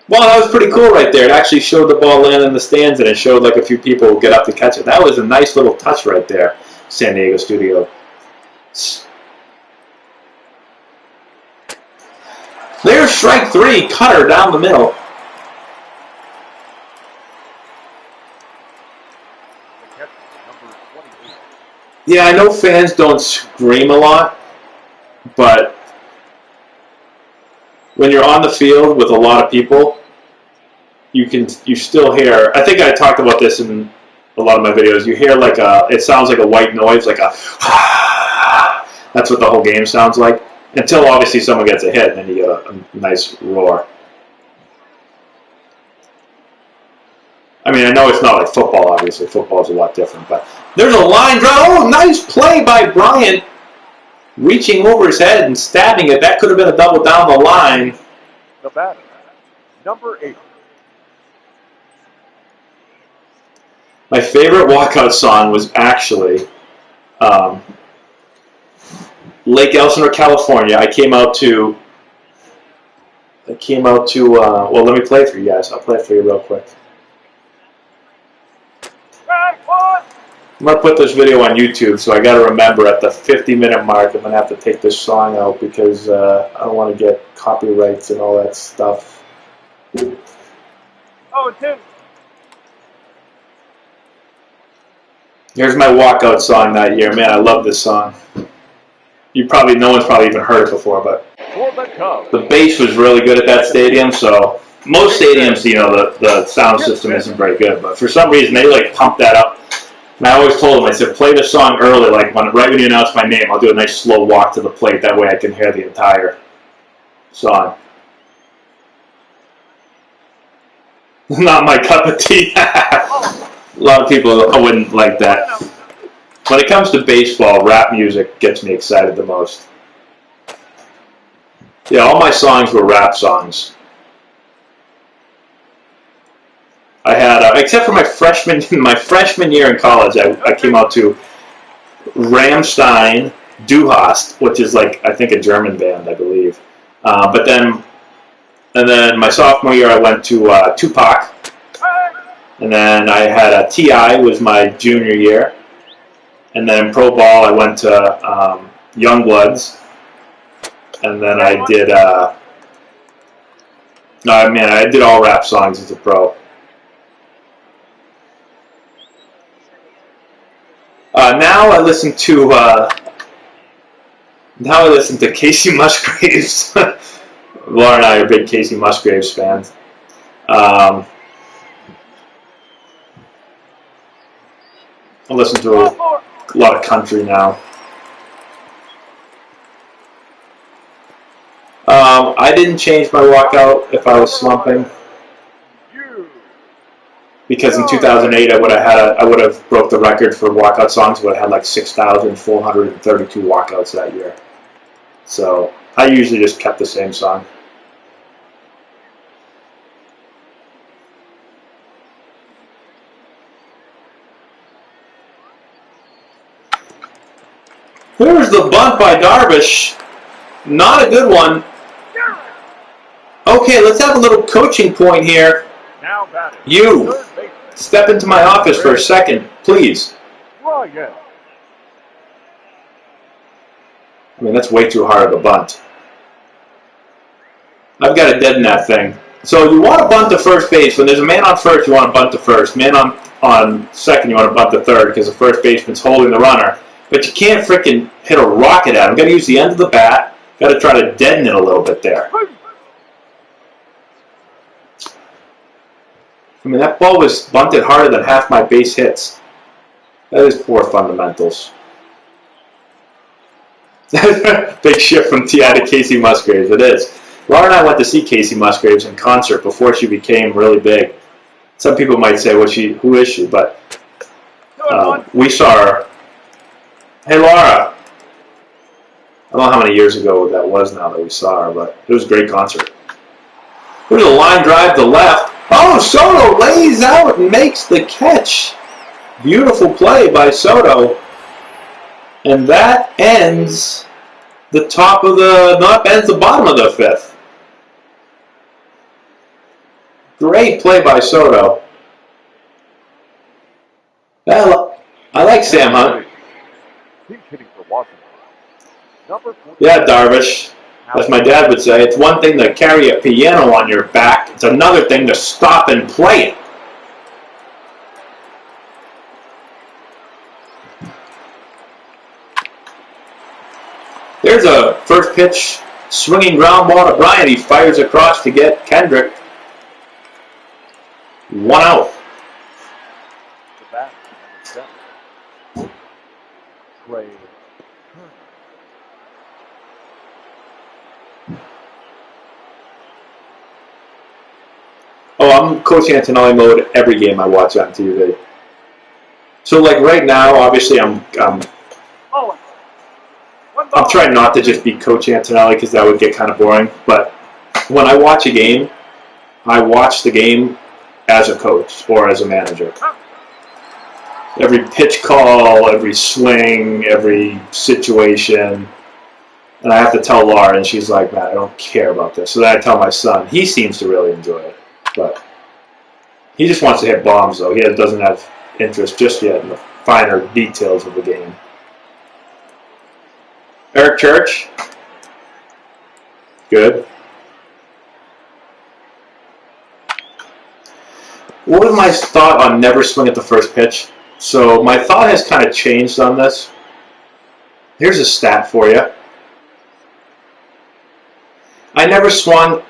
Well, that was pretty cool right there. It actually showed the ball land in the stands, and it showed like a few people get up to catch it. That was a nice little touch right there, San Diego studio. strike three. Cutter down the middle. The catch, number 28. Yeah, I know fans don't scream a lot, but when you're on the field with a lot of people, you still hear. I think I talked about this in a lot of my videos. You hear like it sounds like a white noise, like a. That's what the whole game sounds like. Until obviously someone gets a hit, and then you get a nice roar. I mean, I know it's not like football, obviously. Football's a lot different, but there's a line drive. Oh, nice play by Bryant. Reaching over his head and stabbing it. That could have been a double down the line. The batter, number 8. My favorite walkout song was actually Lake Elsinore, California. I came out to, well, let me play it for you guys. I'll play it for you real quick. I'm going to put this video on YouTube, so I got to remember at the 50-minute mark, I'm going to have to take this song out because I don't want to get copyrights and all that stuff. Oh, it's him. Here's my walkout song that year. Man, I love this song. No one's probably even heard it before, but the bass was really good at that stadium, so most stadiums, the sound system isn't very good, but for some reason they like pump that up. And I always told them, I said, play the song early, like right when you announce my name, I'll do a nice slow walk to the plate. That way I can hear the entire song. Not my cup of tea. A lot of people wouldn't like that. When it comes to baseball, rap music gets me excited the most. Yeah, all my songs were rap songs. I had, except for my freshman year in college, I came out to Rammstein, Du Hast, which is like, I think a German band, I believe. And then my sophomore year, I went to Tupac. And then I had T.I. was my junior year. And then pro ball, I went to Youngbloods. And then I did, I did all rap songs as a pro. Now I listen to Casey Musgraves. Laura and I are big Casey Musgraves fans. I listen to a lot of country now. I didn't change my walkout if I was slumping, because in 2008 I would have broke the record for walkout songs. But I had like 6,432 walkouts that year. So I usually just kept the same song. Here's the bunt by Darvish. Not a good one. Okay, let's have a little coaching point here. You, step into my office for a second, please. I mean, that's way too hard of a bunt. I've got to deaden that thing. So you want to bunt to first base. When there's a man on first, you want to bunt to first. Man on second, you want to bunt to third because the first baseman's holding the runner. But you can't frickin' hit a rocket at him. Got to use the end of the bat. Got to try to deaden it a little bit there. I mean, that ball was bunted harder than half my base hits. That is poor fundamentals. Big shift from T.I. to Casey Musgraves. It is. Laura and I went to see Casey Musgraves in concert before she became really big. Some people might say, who is she? But we saw her. Hey, Laura. I don't know how many years ago that was now that we saw her, but it was a great concert. There's a line drive to left. Oh, Soto lays out and makes the catch. Beautiful play by Soto. And that ends the ends the bottom of the fifth. Great play by Soto. Well, I like Sam Hunt. He's hitting for Washington. Number 14. Yeah, Darvish. As my dad would say, it's one thing to carry a piano on your back. It's another thing to stop and play it. There's a first pitch swinging ground ball to Bryant. He fires across to get Kendrick. 1 out. The bat, number 7. Caray. Oh, I'm Coach Antonelli mode every game I watch on TV. So, like right now, obviously, I'm trying not to just be Coach Antonelli because that would get kind of boring. But when I watch a game, I watch the game as a coach or as a manager. Every pitch call, every swing, every situation. And I have to tell Laura, and she's like, man, I don't care about this. So then I tell my son. He seems to really enjoy it. But he just wants to hit bombs, though. He doesn't have interest just yet in the finer details of the game. Eric Church. Good. What was my thought on never swing at the first pitch? So my thought has kind of changed on this. Here's a stat for you. I never swung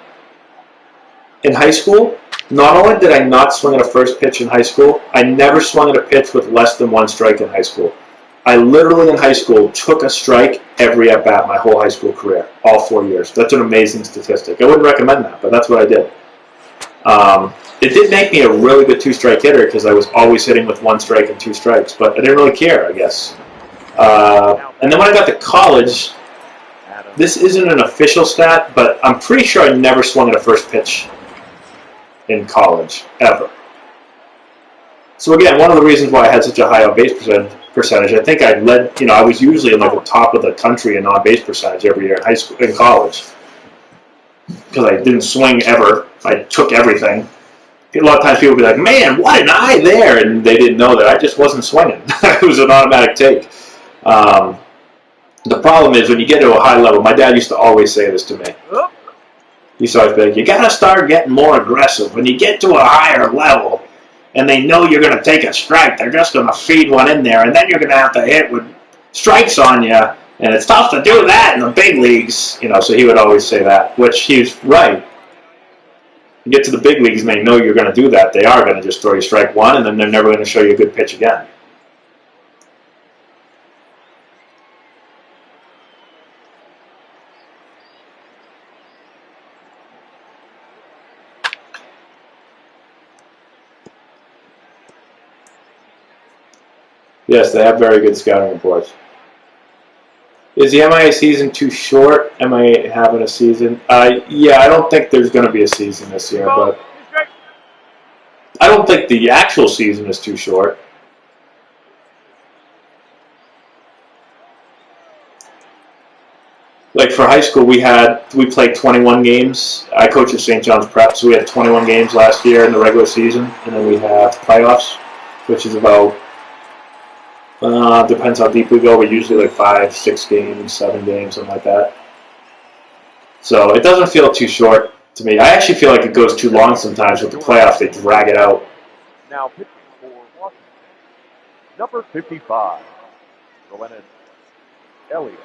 in high school. Not only did I not swing at a first pitch in high school, I never swung at a pitch with less than 1 strike in high school. I literally in high school took a strike every at bat my whole high school career, all 4 years. That's an amazing statistic. I wouldn't recommend that, but that's what I did. It did make me a really good 2-strike hitter because I was always hitting with 1 strike and 2 strikes, but I didn't really care, I guess. And then when I got to college, this isn't an official stat, but I'm pretty sure I never swung at a first pitch in college, ever. So again, one of the reasons why I had such a high on-base percentage, I think I led, I was usually in like the top of the country in on-base percentage every year in high school, in college. Because I didn't swing ever. I took everything. A lot of times people would be like, man, what an eye there! And they didn't know that I just wasn't swinging. It was an automatic take. The problem is when you get to a high level, my dad used to always say this to me. He used to always be like, you got to start getting more aggressive. When you get to a higher level and they know you're going to take a strike, they're just going to feed one in there, and then you're going to have to hit with strikes on you, and it's tough to do that in the big leagues. So he would always say that, which he's right. You get to the big leagues and they know you're going to do that. They are going to just throw you strike one, and then they're never going to show you a good pitch again. Yes, they have very good scouting reports. Is the MIA season too short? Am I having a season? Yeah, I don't think there's going to be a season this year, but I don't think the actual season is too short. Like for high school, we played 21 games. I coach at St. John's Prep, so we had 21 games last year in the regular season, and then we have playoffs, which is about depends how deep we go, but usually like 5, 6 games, 7 games, something like that. So it doesn't feel too short to me. I actually feel like it goes too long sometimes with the playoffs. They drag it out. Now pitching for Washington, number 55, Elliott.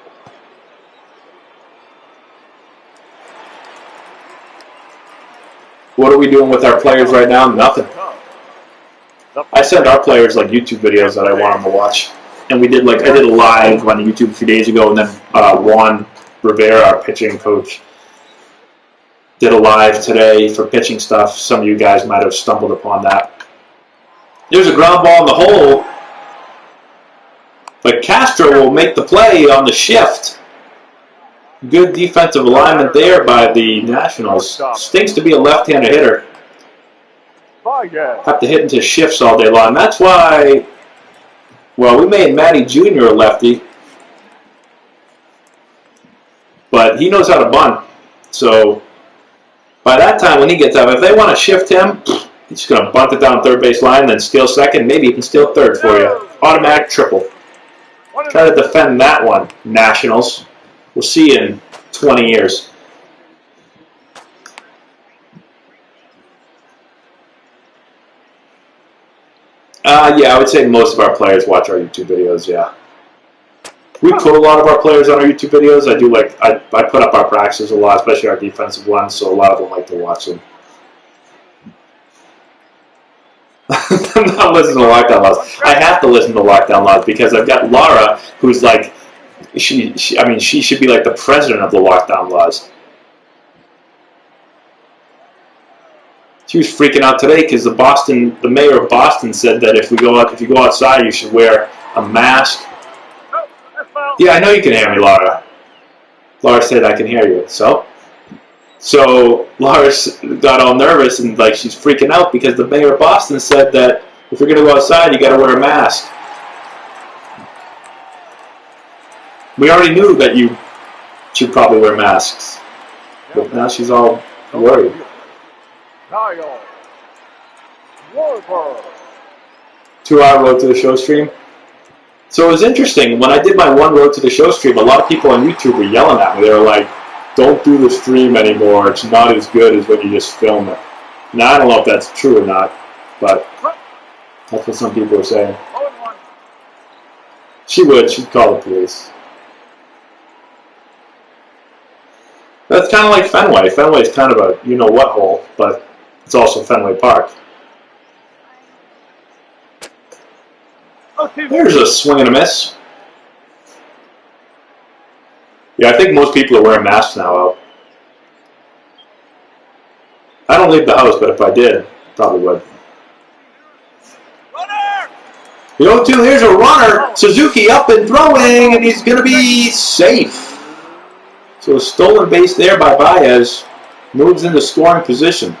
What are we doing with our players right now? Nothing. I send our players like YouTube videos that I want them to watch, and I did a live on YouTube a few days ago, and then Juan Rivera, our pitching coach, did a live today for pitching stuff. Some of you guys might have stumbled upon that. There's a ground ball in the hole, but Castro will make the play on the shift. Good defensive alignment there by the Nationals. Stinks to be a left-handed hitter. Have to hit into shifts all day long. That's why, well, we made Matty Jr. a lefty, but he knows how to bunt. So by that time when he gets up, if they want to shift him, he's just going to bunt it down third base line, then steal second, maybe even steal third for you. Automatic triple. Try to defend that one, Nationals. We'll see you in 20 years. Yeah, I would say most of our players watch our YouTube videos, yeah. We put a lot of our players on our YouTube videos. I do like, I put up our practices a lot, especially our defensive ones, so a lot of them like to watch them. I'm not listening to Lockdown Laws. I have to listen to Lockdown Laws because I've got Laura, who's like, she should be like the president of the Lockdown Laws. She was freaking out today because the mayor of Boston said that if you go outside, you should wear a mask. Yeah, I know you can hear me, Laura. Laura said I can hear you. So Laura got all nervous and like she's freaking out because the mayor of Boston said that if you're going to go outside, you got to wear a mask. We already knew that you should probably wear masks, but now she's all worried. 2-hour road to the show stream. So it was interesting. When I did my one road to the show stream, a lot of people on YouTube were yelling at me. They were like, don't do the stream anymore. It's not as good as when you just film it. Now, I don't know if that's true or not, but that's what some people are saying. She would. She'd call the police. That's kind of like Fenway. Fenway's kind of a you-know-what hole, but it's also Fenway Park. There's a swing and a miss. Yeah, I think most people are wearing masks now out. I don't leave the house, but if I did, probably would. The 0-2, here's a runner. Suzuki up and throwing, and he's going to be safe. So a stolen base there by Baez. Moves into scoring position.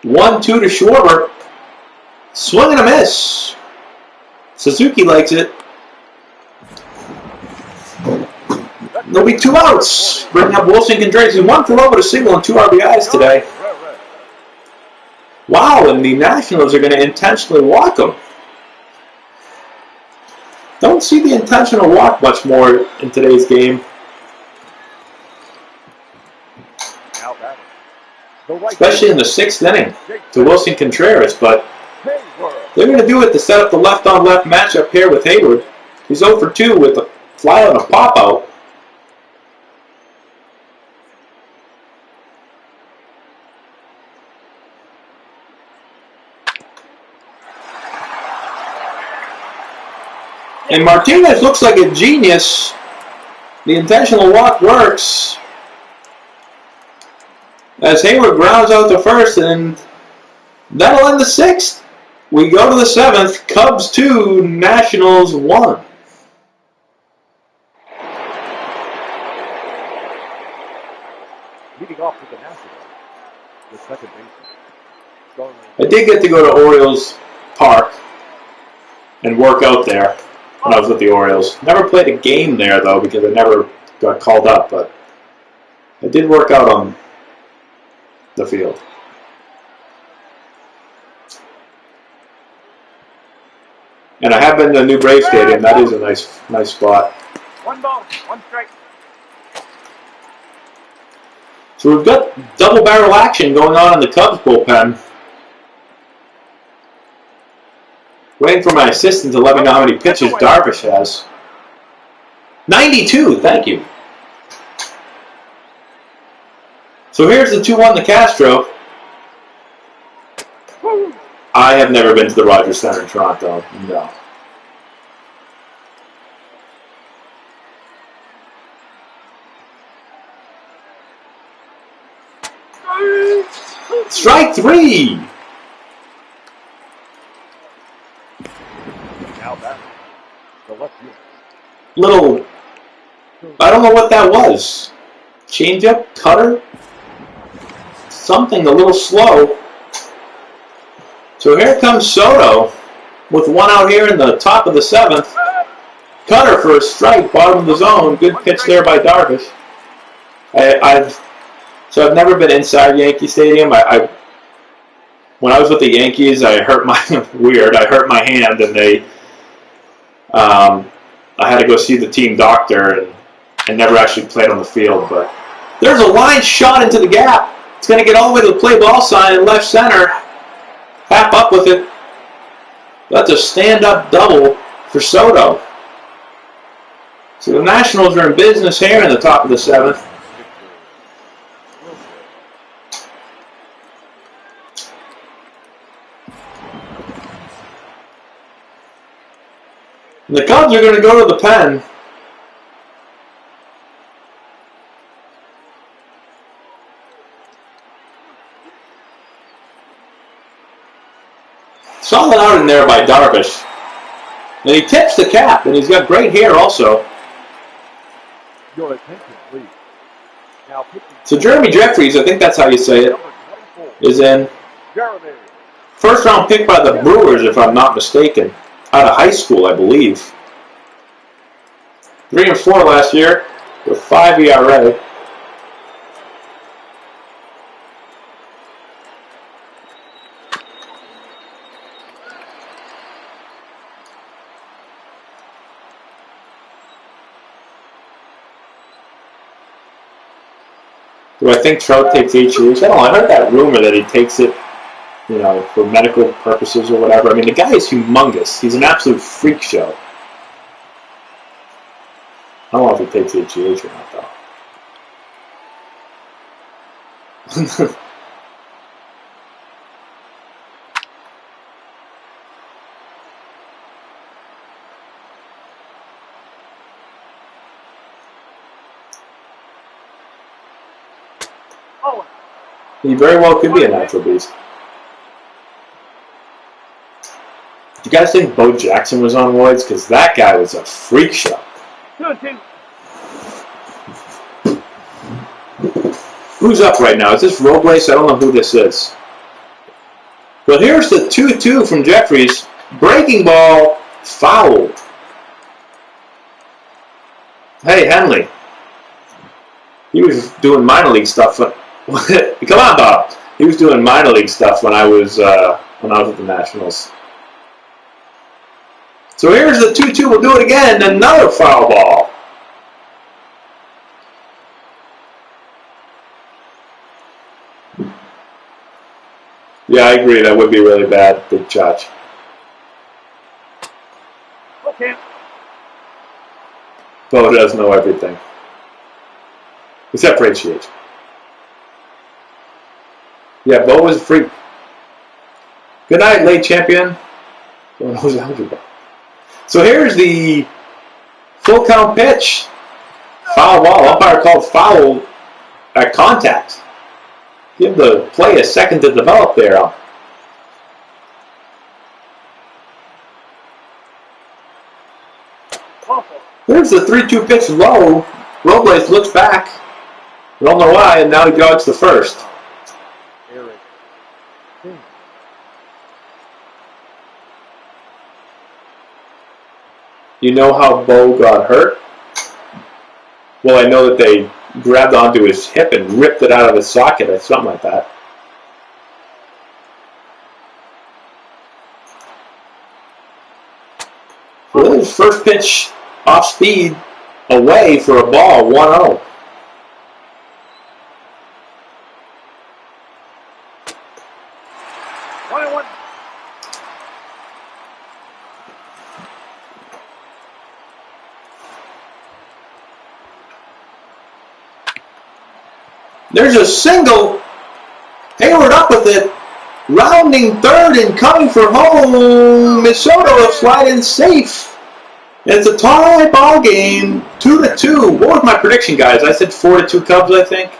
1-2 to Schwarber. Swing and a miss. Suzuki likes it. There'll be 2 outs. Bringing up Wilson Contreras. He's 1 for over a single and 2 RBIs today. Wow, and the Nationals are going to intentionally walk him. Don't see the intentional walk much more in today's game. Especially in the 6th inning to Wilson Contreras, but they're going to do it to set up the left-on-left matchup here with Hayward. He's 0 for 2 with a fly out and a pop-out. And Martinez looks like a genius. The intentional walk works. As Hayward grounds out to first, and that'll end the 6th. We go to the 7th. Cubs 2, Nationals 1. Leading off with the Nationals, the second baseman. I did get to go to Orioles Park and work out there when I was with the Orioles. Never played a game there, though, because I never got called up, but I did work out on the field. And I have been to the new Brave Stadium. That is a nice spot. 1 ball, 1 strike. So we've got double barrel action going on in the Cubs bullpen. Waiting for my assistant to let me know how many pitches Darvish has. 92, thank you. So here's the 2-1 to Castro. I have never been to the Rogers Center in Toronto. No. Strike 3. Now back. The left field. Little, I don't know what that was. Changeup, cutter, something a little slow. So here comes Soto with 1 out here in the top of the 7th. Cutter for a strike, bottom of the zone. Good pitch there by Darvish. I've never been inside Yankee Stadium. When I was with the Yankees, I hurt my hand, and I had to go see the team doctor, and and never actually played on the field. But there's a line shot into the gap. It's going to get all the way to the play ball sign in left center. Half up with it. That's a stand-up double for Soto. So the Nationals are in business here in the top of the 7th. And the Cubs are going to go to the pen. Solid out in there by Darvish. And he tips the cap, and he's got great hair also. Your attention, please. Now so Jeremy Jeffries, I think that's how you say it, is in. Jeremy. First round pick by the Brewers, if I'm not mistaken. Out of high school, I believe. 3-4 last year with 5 ERA. Do I think Trout takes HGH? I don't know. I heard that rumor that he takes it, you know, for medical purposes or whatever. I mean, the guy is humongous. He's an absolute freak show. I don't know if he takes HGH or not, though. He very well could be a natural beast. Do you guys think Bo Jackson was on roids? Because that guy was a freak show. Who's up right now? Is this Robles? I don't know who this is. Well, here's the 2-2 from Jeffries. Breaking ball, fouled. Hey, Henley. He was doing minor league stuff. Come on, Bob. He was doing minor league stuff when I was at the Nationals. So here's the 2-2. We'll do it again. Another foul ball. Yeah, I agree. That would be really bad. Big Chach. Okay. Bo does know everything. Except for HGH. Yeah, Bo was a freak. Good night, late champion. So here's the full count pitch. Foul ball. Umpire called foul at contact. Give the play a second to develop there. There's the 3-2 pitch low. Robles looks back. I don't know why, and now he jogs the first. You know how Bo got hurt? Well, I know that they grabbed onto his hip and ripped it out of his socket or something like that. Well, his first pitch off speed away for a ball, 1-0. There's a single. Hayward up with it. Rounding third and coming for home. Minnesota will slide in safe. It's a tie ball game. 2-2. What was my prediction, guys? I said 4-2 Cubs, I think.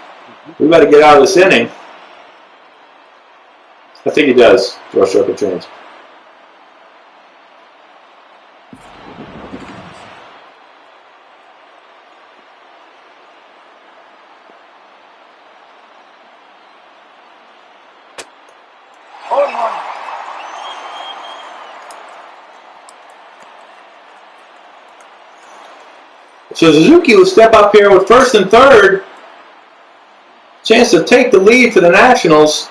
We got to get out of this inning. I think he does. Josh Roker trains. So Suzuki will step up here with first and third. Chance to take the lead for the Nationals.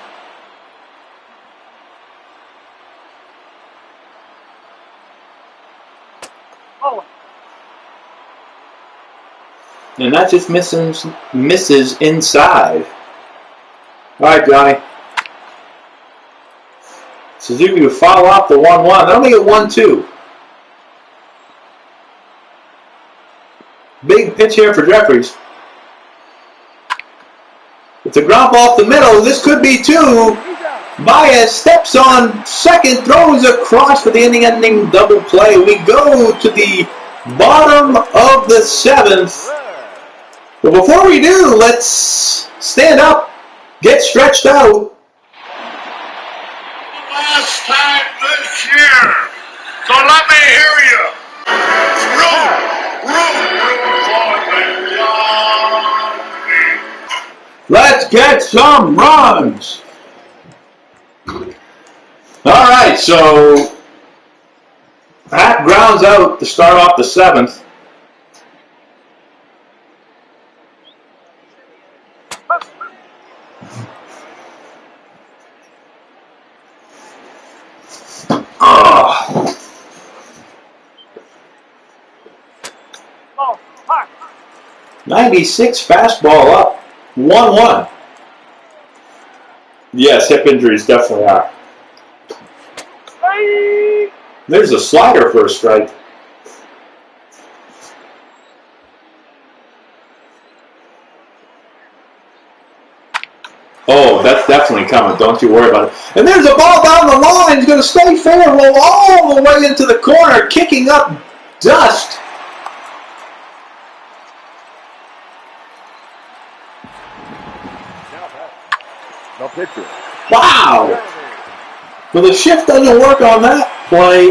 And that just misses inside. All right, Johnny. Suzuki will foul off the 1-1. They'll make it 1-2. Big pitch here for Jeffries. It's a ground ball off the middle. This could be 2. Baez steps on second, throws across for the inning-ending double play. We go to the bottom of the 7th. But before we do, let's stand up, get stretched out. Last time this year, so let me hear you. Root for the Yankees. Let's get some runs. All right, so Pat grounds out to start off the 7th. Oh. 96 fastball up, 1-1. Yes, hip injuries definitely are. There's a slider for a strike. Oh, that's definitely coming. Don't you worry about it. And there's a ball down the line. He's going to stay fair, roll all the way into the corner, kicking up dust. The pitcher. Wow. Well, the shift doesn't work on that play.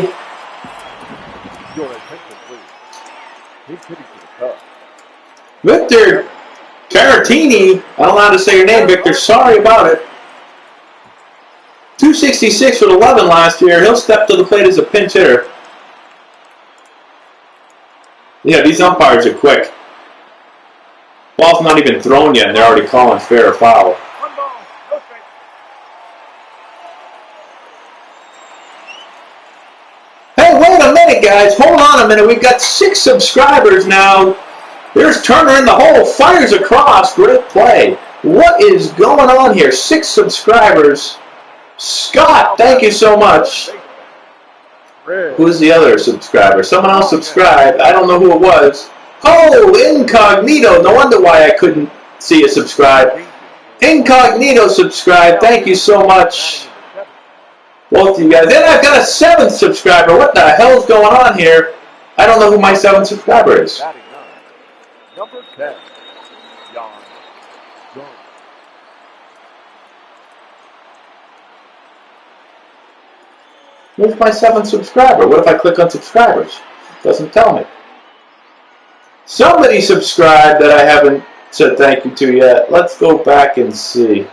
Your attention, please. He's hitting to the cup. Victor Caratini, I don't know how to say your name, Victor. Sorry about it. 266 with 11 last year. He'll step to the plate as a pinch hitter. Yeah, these umpires are quick. Ball's not even thrown yet, and they're already calling fair or foul. Hey, wait a minute, guys. Hold on a minute. We've got 6 subscribers now. There's Turner in the hole. Fires across. Great play. What is going on here? 6 subscribers. Scott, thank you so much. Who's the other subscriber? Someone else subscribed. I don't know who it was. Oh, Incognito. No wonder why I couldn't see you subscribe. Incognito subscribed. Thank you so much. Both of you guys. Then I've got a 7th subscriber. What the hell's going on here? I don't know who my 7th subscriber is. Number 10, Jan. Where's my 7th subscriber? What if I click on subscribers? It doesn't tell me. Somebody subscribed that I haven't said thank you to yet. Let's go back and see.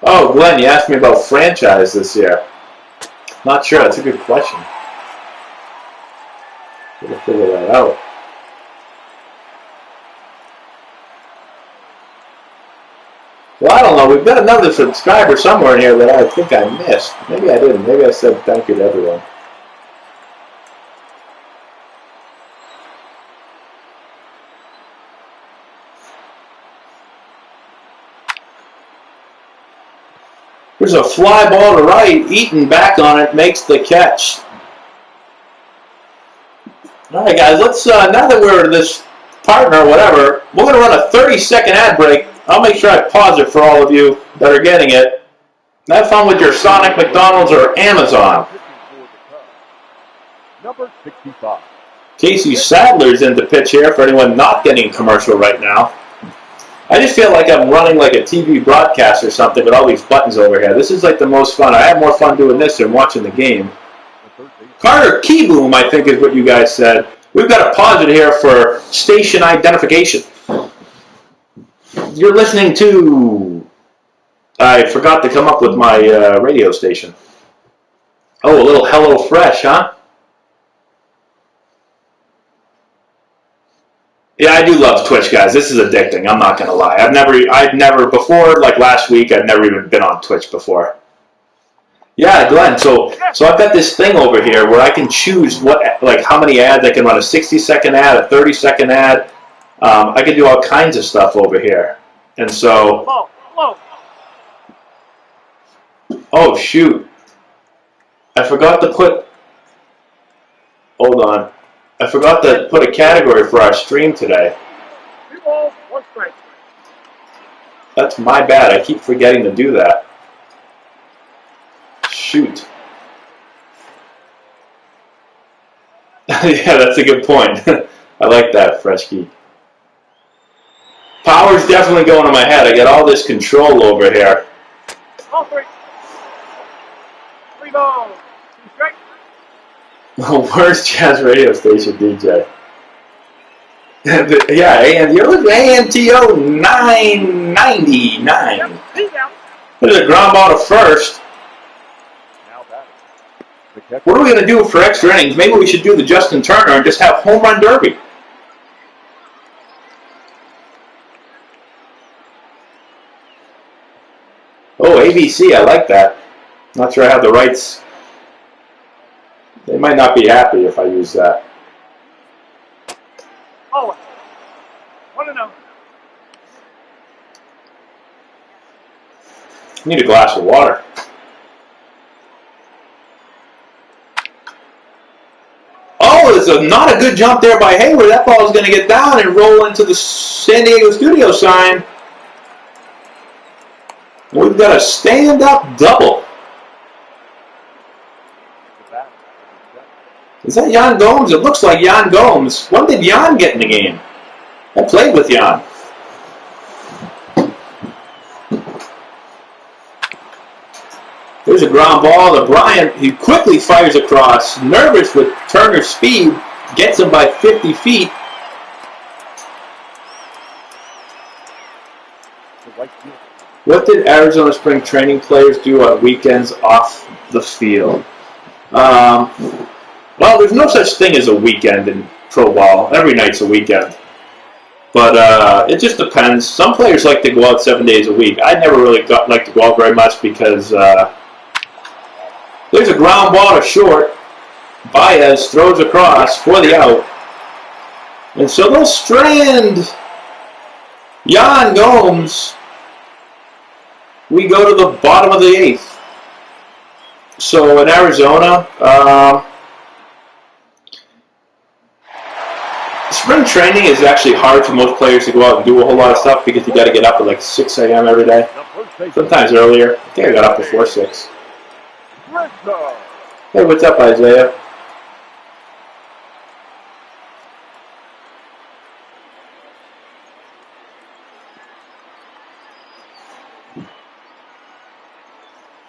Oh, Glenn, you asked me about franchise this year. Not sure. That's a good question. Gotta figure that out. Well, I don't know. We've got another subscriber somewhere in here that I think I missed. Maybe I didn't. Maybe I said thank you to everyone. There's a fly ball to right. Eaton back on it. Makes the catch. All right, guys. Let's, now that we're this partner or whatever, we're going to run a 30-second ad break. I'll make sure I pause it for all of you that are getting it. Have fun with your Sonic, McDonald's, or Amazon. Number 65. Casey Sadler's in the pitch here for anyone not getting a commercial right now. I just feel like I'm running like a TV broadcast or something with all these buttons over here. This is like the most fun. I have more fun doing this than watching the game. Carter Keyboom, I think is what you guys said. We've got to pause it here for station identification. You're listening to... I forgot to come up with my radio station. Oh, a little Hello Fresh, huh? Yeah, I do love Twitch, guys. This is addicting. I'm not going to lie. I'd never before, like last week, I'd never even been on Twitch before. Yeah, Glenn. So I've got this thing over here where I can choose how many ads I can run. A 60-second ad, a 30-second ad. I can do all kinds of stuff over here. And so, oh shoot, I forgot to put. Hold on, I forgot to put a category for our stream today. That's my bad. I keep forgetting to do that. Shoot. Yeah, that's a good point. I like that, Fresh Geek. Power's definitely going to my head. I got all this control over here. Where's Jazz radio station DJ? Yeah, and you're looking at ANTO 999. There's a ground ball to first. What are we going to do for extra innings? Maybe we should do the Justin Turner and just have home run derby. Oh, ABC, I like that. Not sure I have the rights. They might not be happy if I use that. Oh, 1-0. I need a glass of water. Oh, it's not a good jump there by Hayward. That ball is going to get down and roll into the San Diego studio sign. We've got a stand-up double. Is that Jan Gomes? It looks like Jan Gomes. When did Jan get in the game? I played with Jan. There's a ground ball to Bryant. He quickly fires across. Nervous with Turner's speed. Gets him by 50 feet. What did Arizona spring training players do on weekends off the field? Well, there's no such thing as a weekend in pro ball. Every night's a weekend. But it just depends. Some players like to go out 7 days a week. I never really like to go out very much because there's a ground ball to short. Baez throws across for the out. And so they'll strand Jan Gomes. We go to the bottom of the 8th. So in Arizona, spring training is actually hard for most players to go out and do a whole lot of stuff because you got to get up at like 6 a.m. every day. Sometimes earlier. I think I got up before 6. Hey, what's up, Isaiah?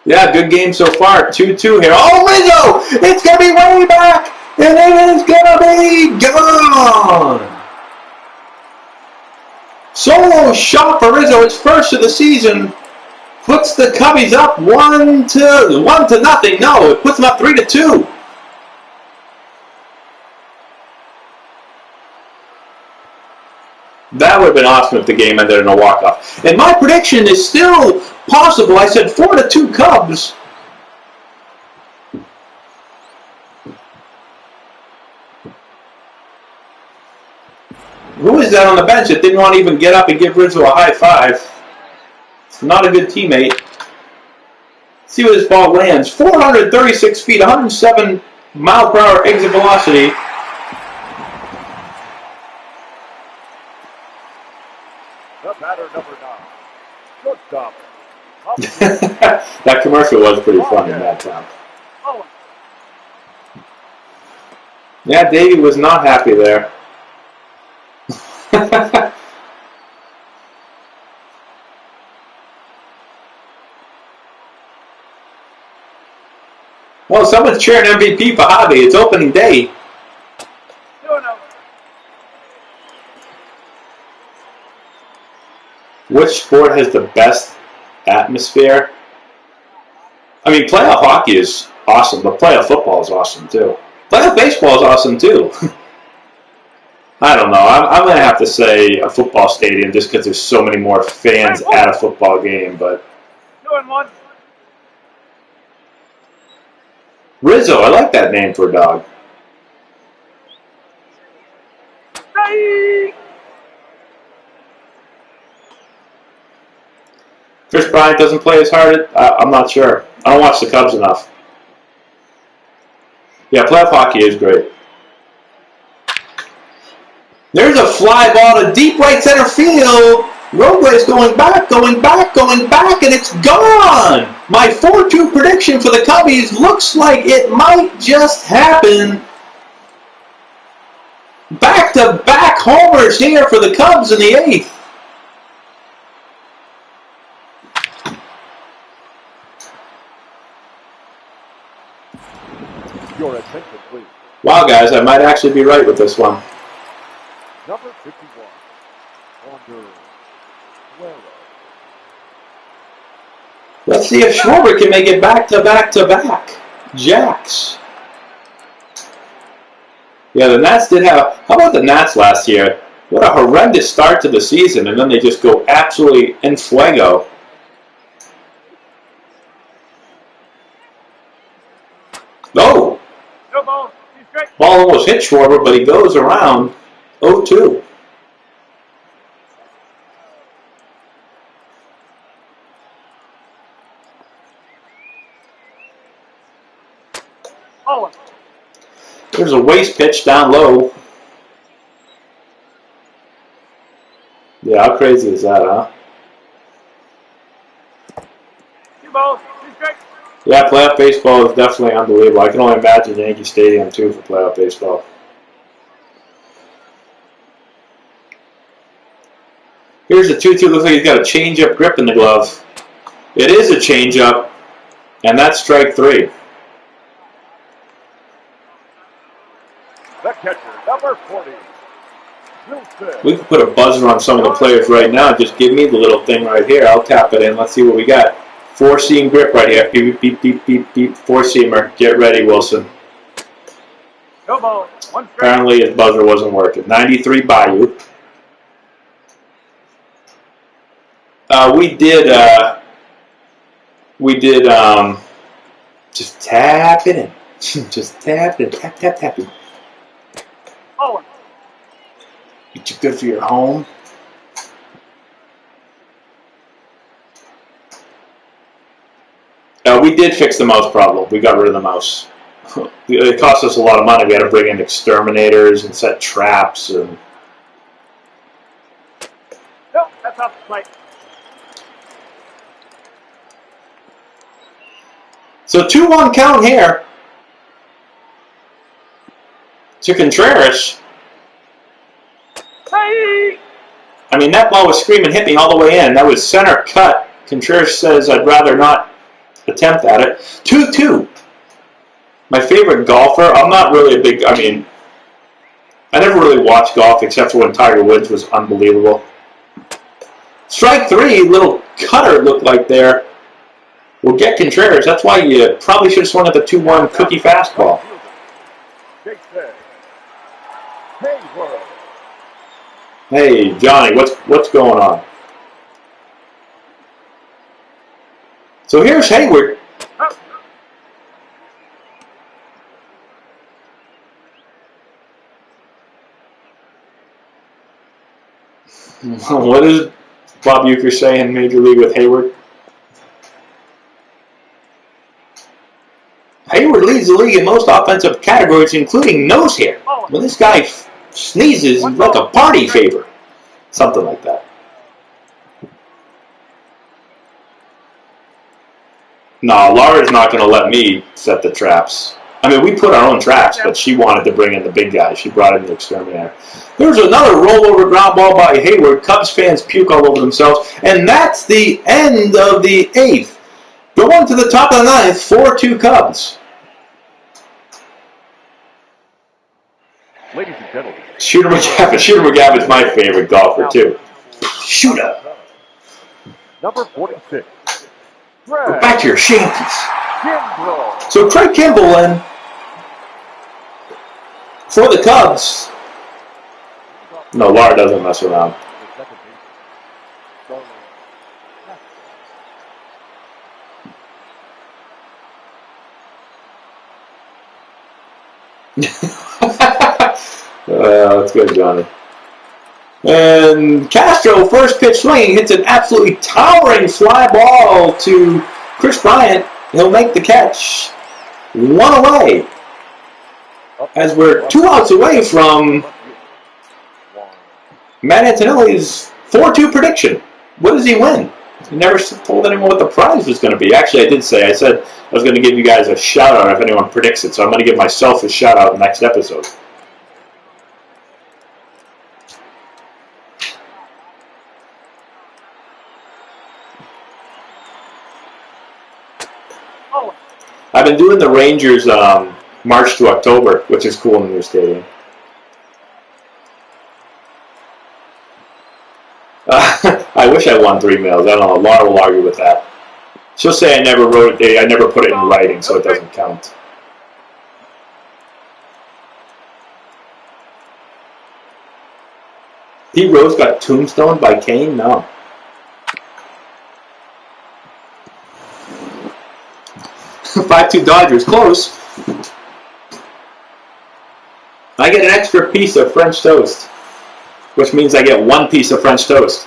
Yeah, good game so far. 2-2 here. Oh, Rizzo! It's going to be way back! And it is going to be gone! Solo shot for Rizzo. It's first of the season. Puts the Cubbies up 1-0. No, it puts them up 3-2. That would have been awesome if the game ended in a walk-off. And my prediction is still possible. I said 4-2 Cubs. Who is that on the bench that didn't want to even get up and give Rizzo a high five? It's not a good teammate. Let's see where this ball lands. 436 feet, 107 mile per hour exit velocity. The batter, number 9. Shortstop. That commercial was pretty fun in that time. Yeah, Davey was not happy there. Well, someone's cheering MVP for Javi. It's opening day. Which sport has the best atmosphere? I mean, playoff hockey is awesome, but playoff football is awesome too. Playoff baseball is awesome too. I don't know. I'm going to have to say a football stadium just because there's so many more fans at a football game. But Rizzo, I like that name for a dog. Chris Bryant doesn't play as hard. I'm not sure. I don't watch the Cubs enough. Yeah, playoff hockey is great. There's a fly ball to deep right center field. Robles going back, and it's gone. My 4-2 prediction for the Cubbies looks like it might just happen. Back-to-back homers here for the Cubs in the 8th. Your attention, please. Wow, guys, I might actually be right with this one. Number 51. Under 12. Let's see if Schwarber can make it back-to-back Jacks. Yeah, the Nats did have... How about the Nats last year? What a horrendous start to the season, and then they just go absolutely en fuego. Oh! Ball almost hit Schwarber, but he goes around 0-2. There's a waste pitch down low. Yeah, how crazy is that, huh? Yeah, playoff baseball is definitely unbelievable. I can only imagine Yankee Stadium, too, for playoff baseball. Here's the 2-2. Looks like he's got a change-up grip in the glove. It is a change-up, and that's strike 3. The catcher, number 40. Wilson. We can put a buzzer on some of the players right now. Just give me the little thing right here. I'll tap it in. Let's see what we got. 4-seam grip right here. Beep, beep, beep, beep, beep. 4-seamer. Get ready, Wilson. No ball. Apparently his buzzer wasn't working. 93 Bayou. We did just tap it in. Just tap it in. Tap, tap, tap it. Oh. Get you good for your home. We did fix the mouse problem. We got rid of the mouse. It cost us a lot of money. We had to bring in exterminators and set traps. And No, that's off the plate. so 2-1 count here to Contreras. Hey! I mean, that ball was screaming, hit me all the way in. That was center cut. Contreras says, I'd rather not attempt at it. 2-2. My favorite golfer, I'm not really a big, I mean, I never really watched golf except for when Tiger Woods was unbelievable. Strike 3, little cutter looked like there. Will get Contreras. That's why you probably should have swung at the 2-1 cookie fastball. Hey, Johnny, what's going on? So here's Hayward. What is Bob Uecker saying in Major League with Hayward? Hayward leads the league in most offensive categories, including nose hair. When this guy sneezes, he's like a party favor. Something like that. No, Laura's not going to let me set the traps. I mean, we put our own traps, but she wanted to bring in the big guy. She brought in the exterminator. There's another rollover ground ball by Hayward. Cubs fans puke all over themselves. And that's the end of the 8th. Going to the top of the 9th, 4-2 Cubs. Ladies and gentlemen. Shooter McGavin. Shooter McGavin's my favorite golfer, too. Shooter. Number 46. Go back to your shanties. Kimball. So Craig Kimball in for the Cubs. No, Laura doesn't mess around. That's good, Johnny. And Castro, first pitch swinging, hits an absolutely towering fly ball to Chris Bryant. He'll make the catch. 1 away. As we're 2 outs away from Matt Antonelli's 4-2 prediction. What does he win? He never told anyone what the prize was going to be. Actually, I did say. I said I was going to give you guys a shout-out if anyone predicts it. So I'm going to give myself a shout-out in the next episode. I've been doing the Rangers March to October, which is cool in the new stadium. I wish I won 3 meals. I don't know. Laura will argue with that. She'll say I never wrote it. I never put it in writing, so it doesn't count. Pete Rose got tombstoned by Kane? No. $5-2 Dodgers, close. I get an extra piece of French toast, which means I get 1 piece of French toast.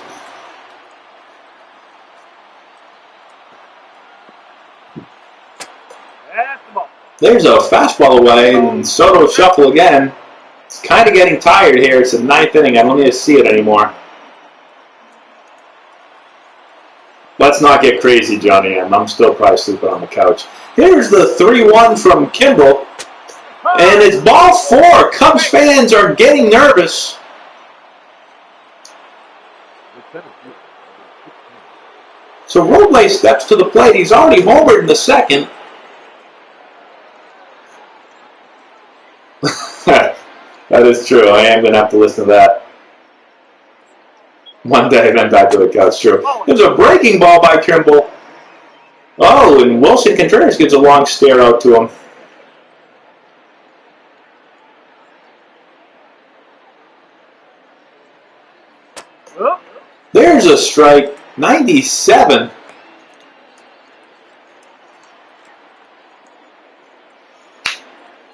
There's a fastball away, and Soto shuffle again. It's kind of getting tired here. It's the 9th inning. I don't need to see it anymore. Let's not get crazy, Johnny M. I'm still probably sleeping on the couch. Here's the 3-1 from Kimbrel. And it's ball 4. Cubs fans are getting nervous. So Robles steps to the plate. He's already homered in the 2nd. That is true. I am going to have to listen to that. One day, then back to the couch. True. There's a breaking ball by Kimbrel. Oh, and Wilson Contreras gives a long stare out to him. There's a strike. 97.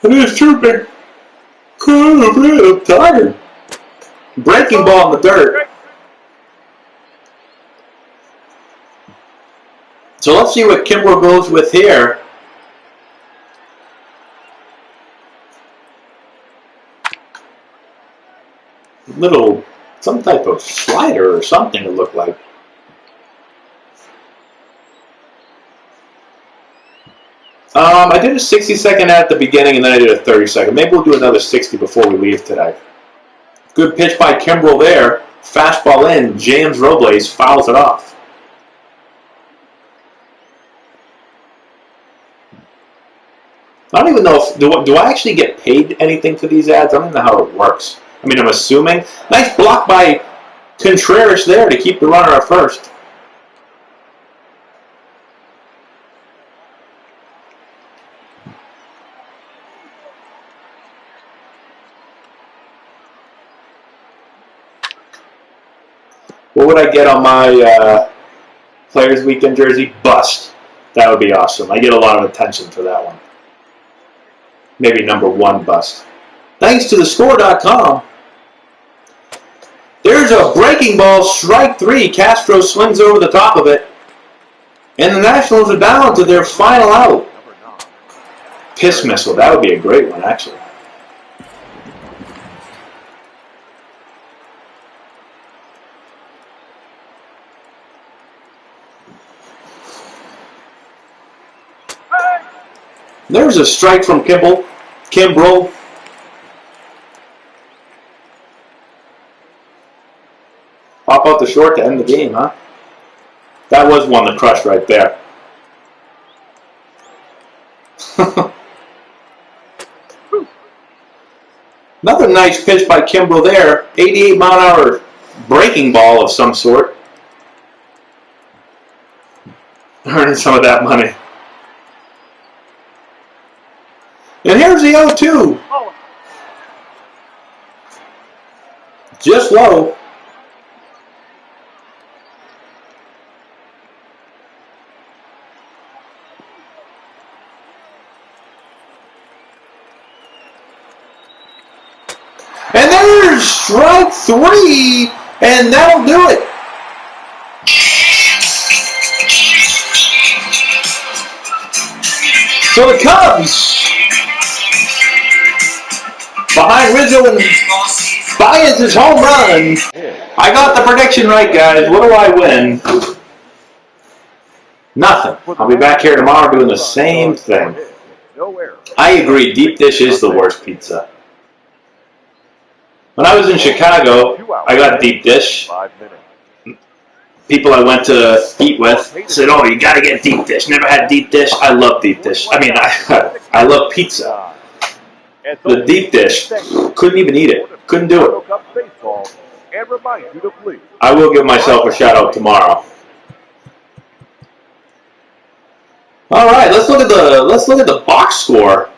It is too big. I'm tired. Breaking ball in the dirt. So let's see what Kimbrel goes with here. Little, some type of slider or something it looked like. I did a 60-second at the beginning, and then I did a 30-second. Maybe we'll do another 60 before we leave today. Good pitch by Kimbrel there. Fastball in. James Robles fouls it off. I don't even know if... Do I actually get paid anything for these ads? I don't know how it works. I mean, I'm assuming. Nice block by Contreras there to keep the runner at first. What would I get on my Players Weekend jersey? Bust. That would be awesome. I get a lot of attention for that one. Maybe number 1 bust. Thanks to thescore.com. There's a breaking ball, strike 3. Castro swings over the top of it. And the Nationals are down to their final out. Piss missile. That would be a great one, actually. There's a strike from Kimbrel. Pop out the short to end the game, huh? That was one to crush right there. Another nice pitch by Kimbrel there. 88-mile-an-hour breaking ball of some sort. Earning some of that money. And here's the 0-2. Just low. And there's strike 3, and that'll do it. So the Cubs, behind Rizzo and Baez's home run. I got the prediction right, guys. What do I win? Nothing. I'll be back here tomorrow doing the same thing. I agree, deep dish is the worst pizza. When I was in Chicago, I got deep dish. People I went to eat with said, "Oh, you got to get deep dish." Never had deep dish. I love deep dish. I mean, I love pizza. The deep dish, couldn't even eat it. Couldn't do it. I will give myself a shout out tomorrow. All right, let's look at the box score.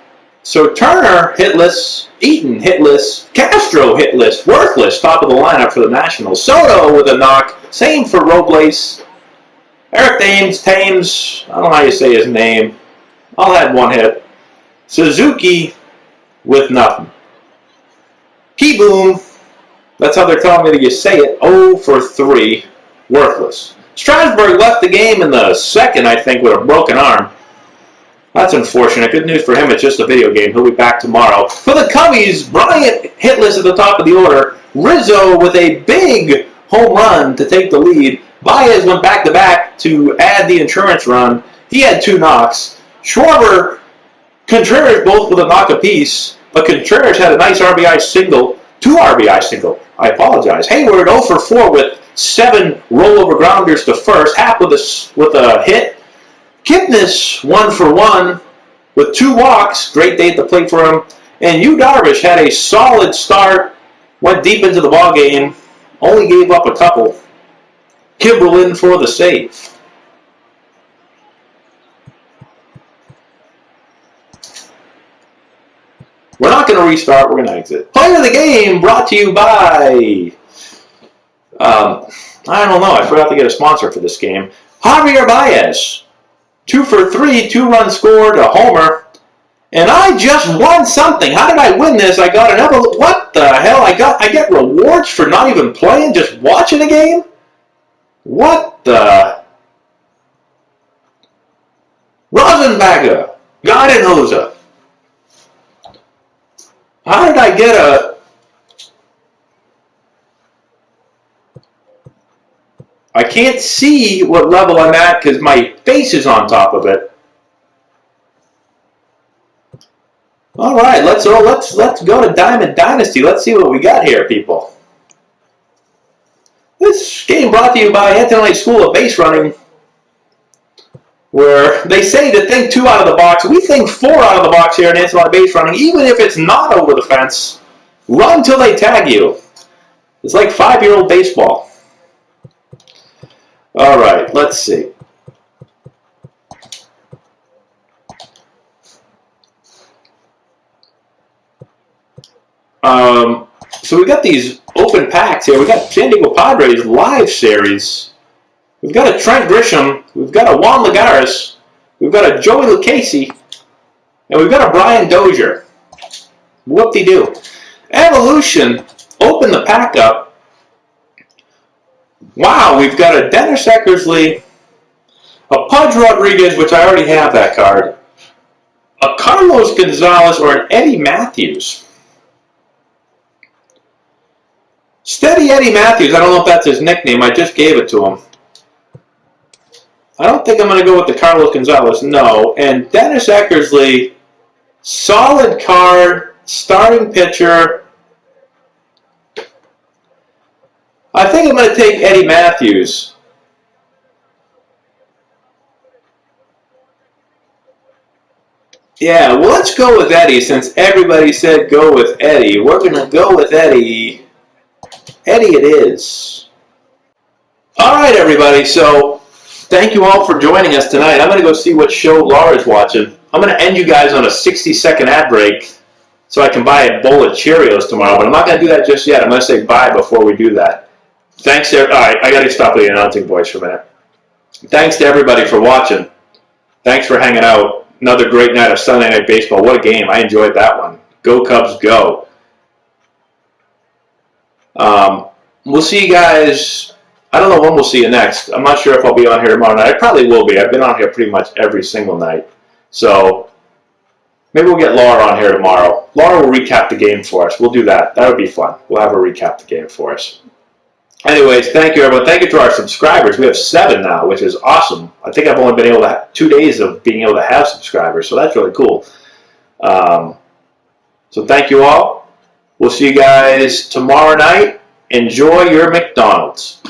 So Turner hitless, Eaton hitless, Castro hitless, worthless, top of the lineup for the Nationals. Soto with a knock, same for Robles. Eric Thames, I don't know how you say his name. All had one hit. Suzuki with nothing. Keyboom, that's how they're telling me that you say it, 0 for 3, worthless. Strasburg left the game in the second, I think, with a broken arm. That's unfortunate. Good news for him, it's just a video game. He'll be back tomorrow. For the Cubbies, Bryant hitless at the top of the order. Rizzo with a big home run to take the lead. Baez went back-to-back to add the insurance run. He had 2 knocks. Schwarber, Contreras both with a knock apiece, but Contreras had a nice RBI single. 2 RBI single. I apologize. Hayward 0 for 4 with 7 rollover grounders to first. Happ with a hit. Kipnis 1 for 1 with 2 walks. Great day at the plate for him. And Yu Darvish had a solid start. Went deep into the ball game. Only gave up a couple. Kimbrel in for the save. We're not going to restart. We're going to exit. Player of the game brought to you by... I don't know. I forgot to get a sponsor for this game. Javier Baez. 2 for 3, 2-run scored, a homer. And I just won something. How did I win this? I got another... What the hell? I get rewards for not even playing, just watching a game? What the... Rosenbagger. Gardenhose. How did I get a... I can't see what level I'm at because my face is on top of it. All right, let's go to Diamond Dynasty. Let's see what we got here, people. This game brought to you by Antonelli School of Base Running, where they say to think 2 out of the box. We think 4 out of the box here in Antonelli Base Running, even if it's not over the fence. Run till they tag you. It's like 5-year-old baseball. All right, let's see. So we got these open packs here. We got San Diego Padres live series. We've got a Trent Grisham. We've got a Juan Lagares. We've got a Joey Lucchesi. And we've got a Brian Dozier. Whoop-de-doo. Evolution. Open the pack up. Wow, we've got a Dennis Eckersley, a Pudge Rodriguez, which I already have that card, a Carlos Gonzalez, or an Eddie Matthews. Steady Eddie Matthews, I don't know if that's his nickname, I just gave it to him. I don't think I'm going to go with the Carlos Gonzalez, no. And Dennis Eckersley, solid card, starting pitcher. I think I'm going to take Eddie Matthews. Yeah, well, let's go with Eddie since everybody said go with Eddie. We're going to go with Eddie. Eddie it is. All right, everybody. So thank you all for joining us tonight. I'm going to go see what show Laura's watching. I'm going to end you guys on a 60-second ad break so I can buy a bowl of Cheerios tomorrow, but I'm not going to do that just yet. I'm going to say bye before we do that. Thanks, all right, I got to stop with the announcing voice for a minute. Thanks to everybody for watching. Thanks for hanging out. Another great night of Sunday Night Baseball. What a game. I enjoyed that one. Go Cubs, go. We'll see you guys. I don't know when we'll see you next. I'm not sure if I'll be on here tomorrow night. I probably will be. I've been on here pretty much every single night. So maybe we'll get Laura on here tomorrow. Laura will recap the game for us. We'll do that. That would be fun. We'll have her recap the game for us. Anyways, thank you, everyone. Thank you to our subscribers. We have 7 now, which is awesome. I think I've only been able to have 2 days of being able to have subscribers, so that's really cool. So thank you all. We'll see you guys tomorrow night. Enjoy your McDonald's.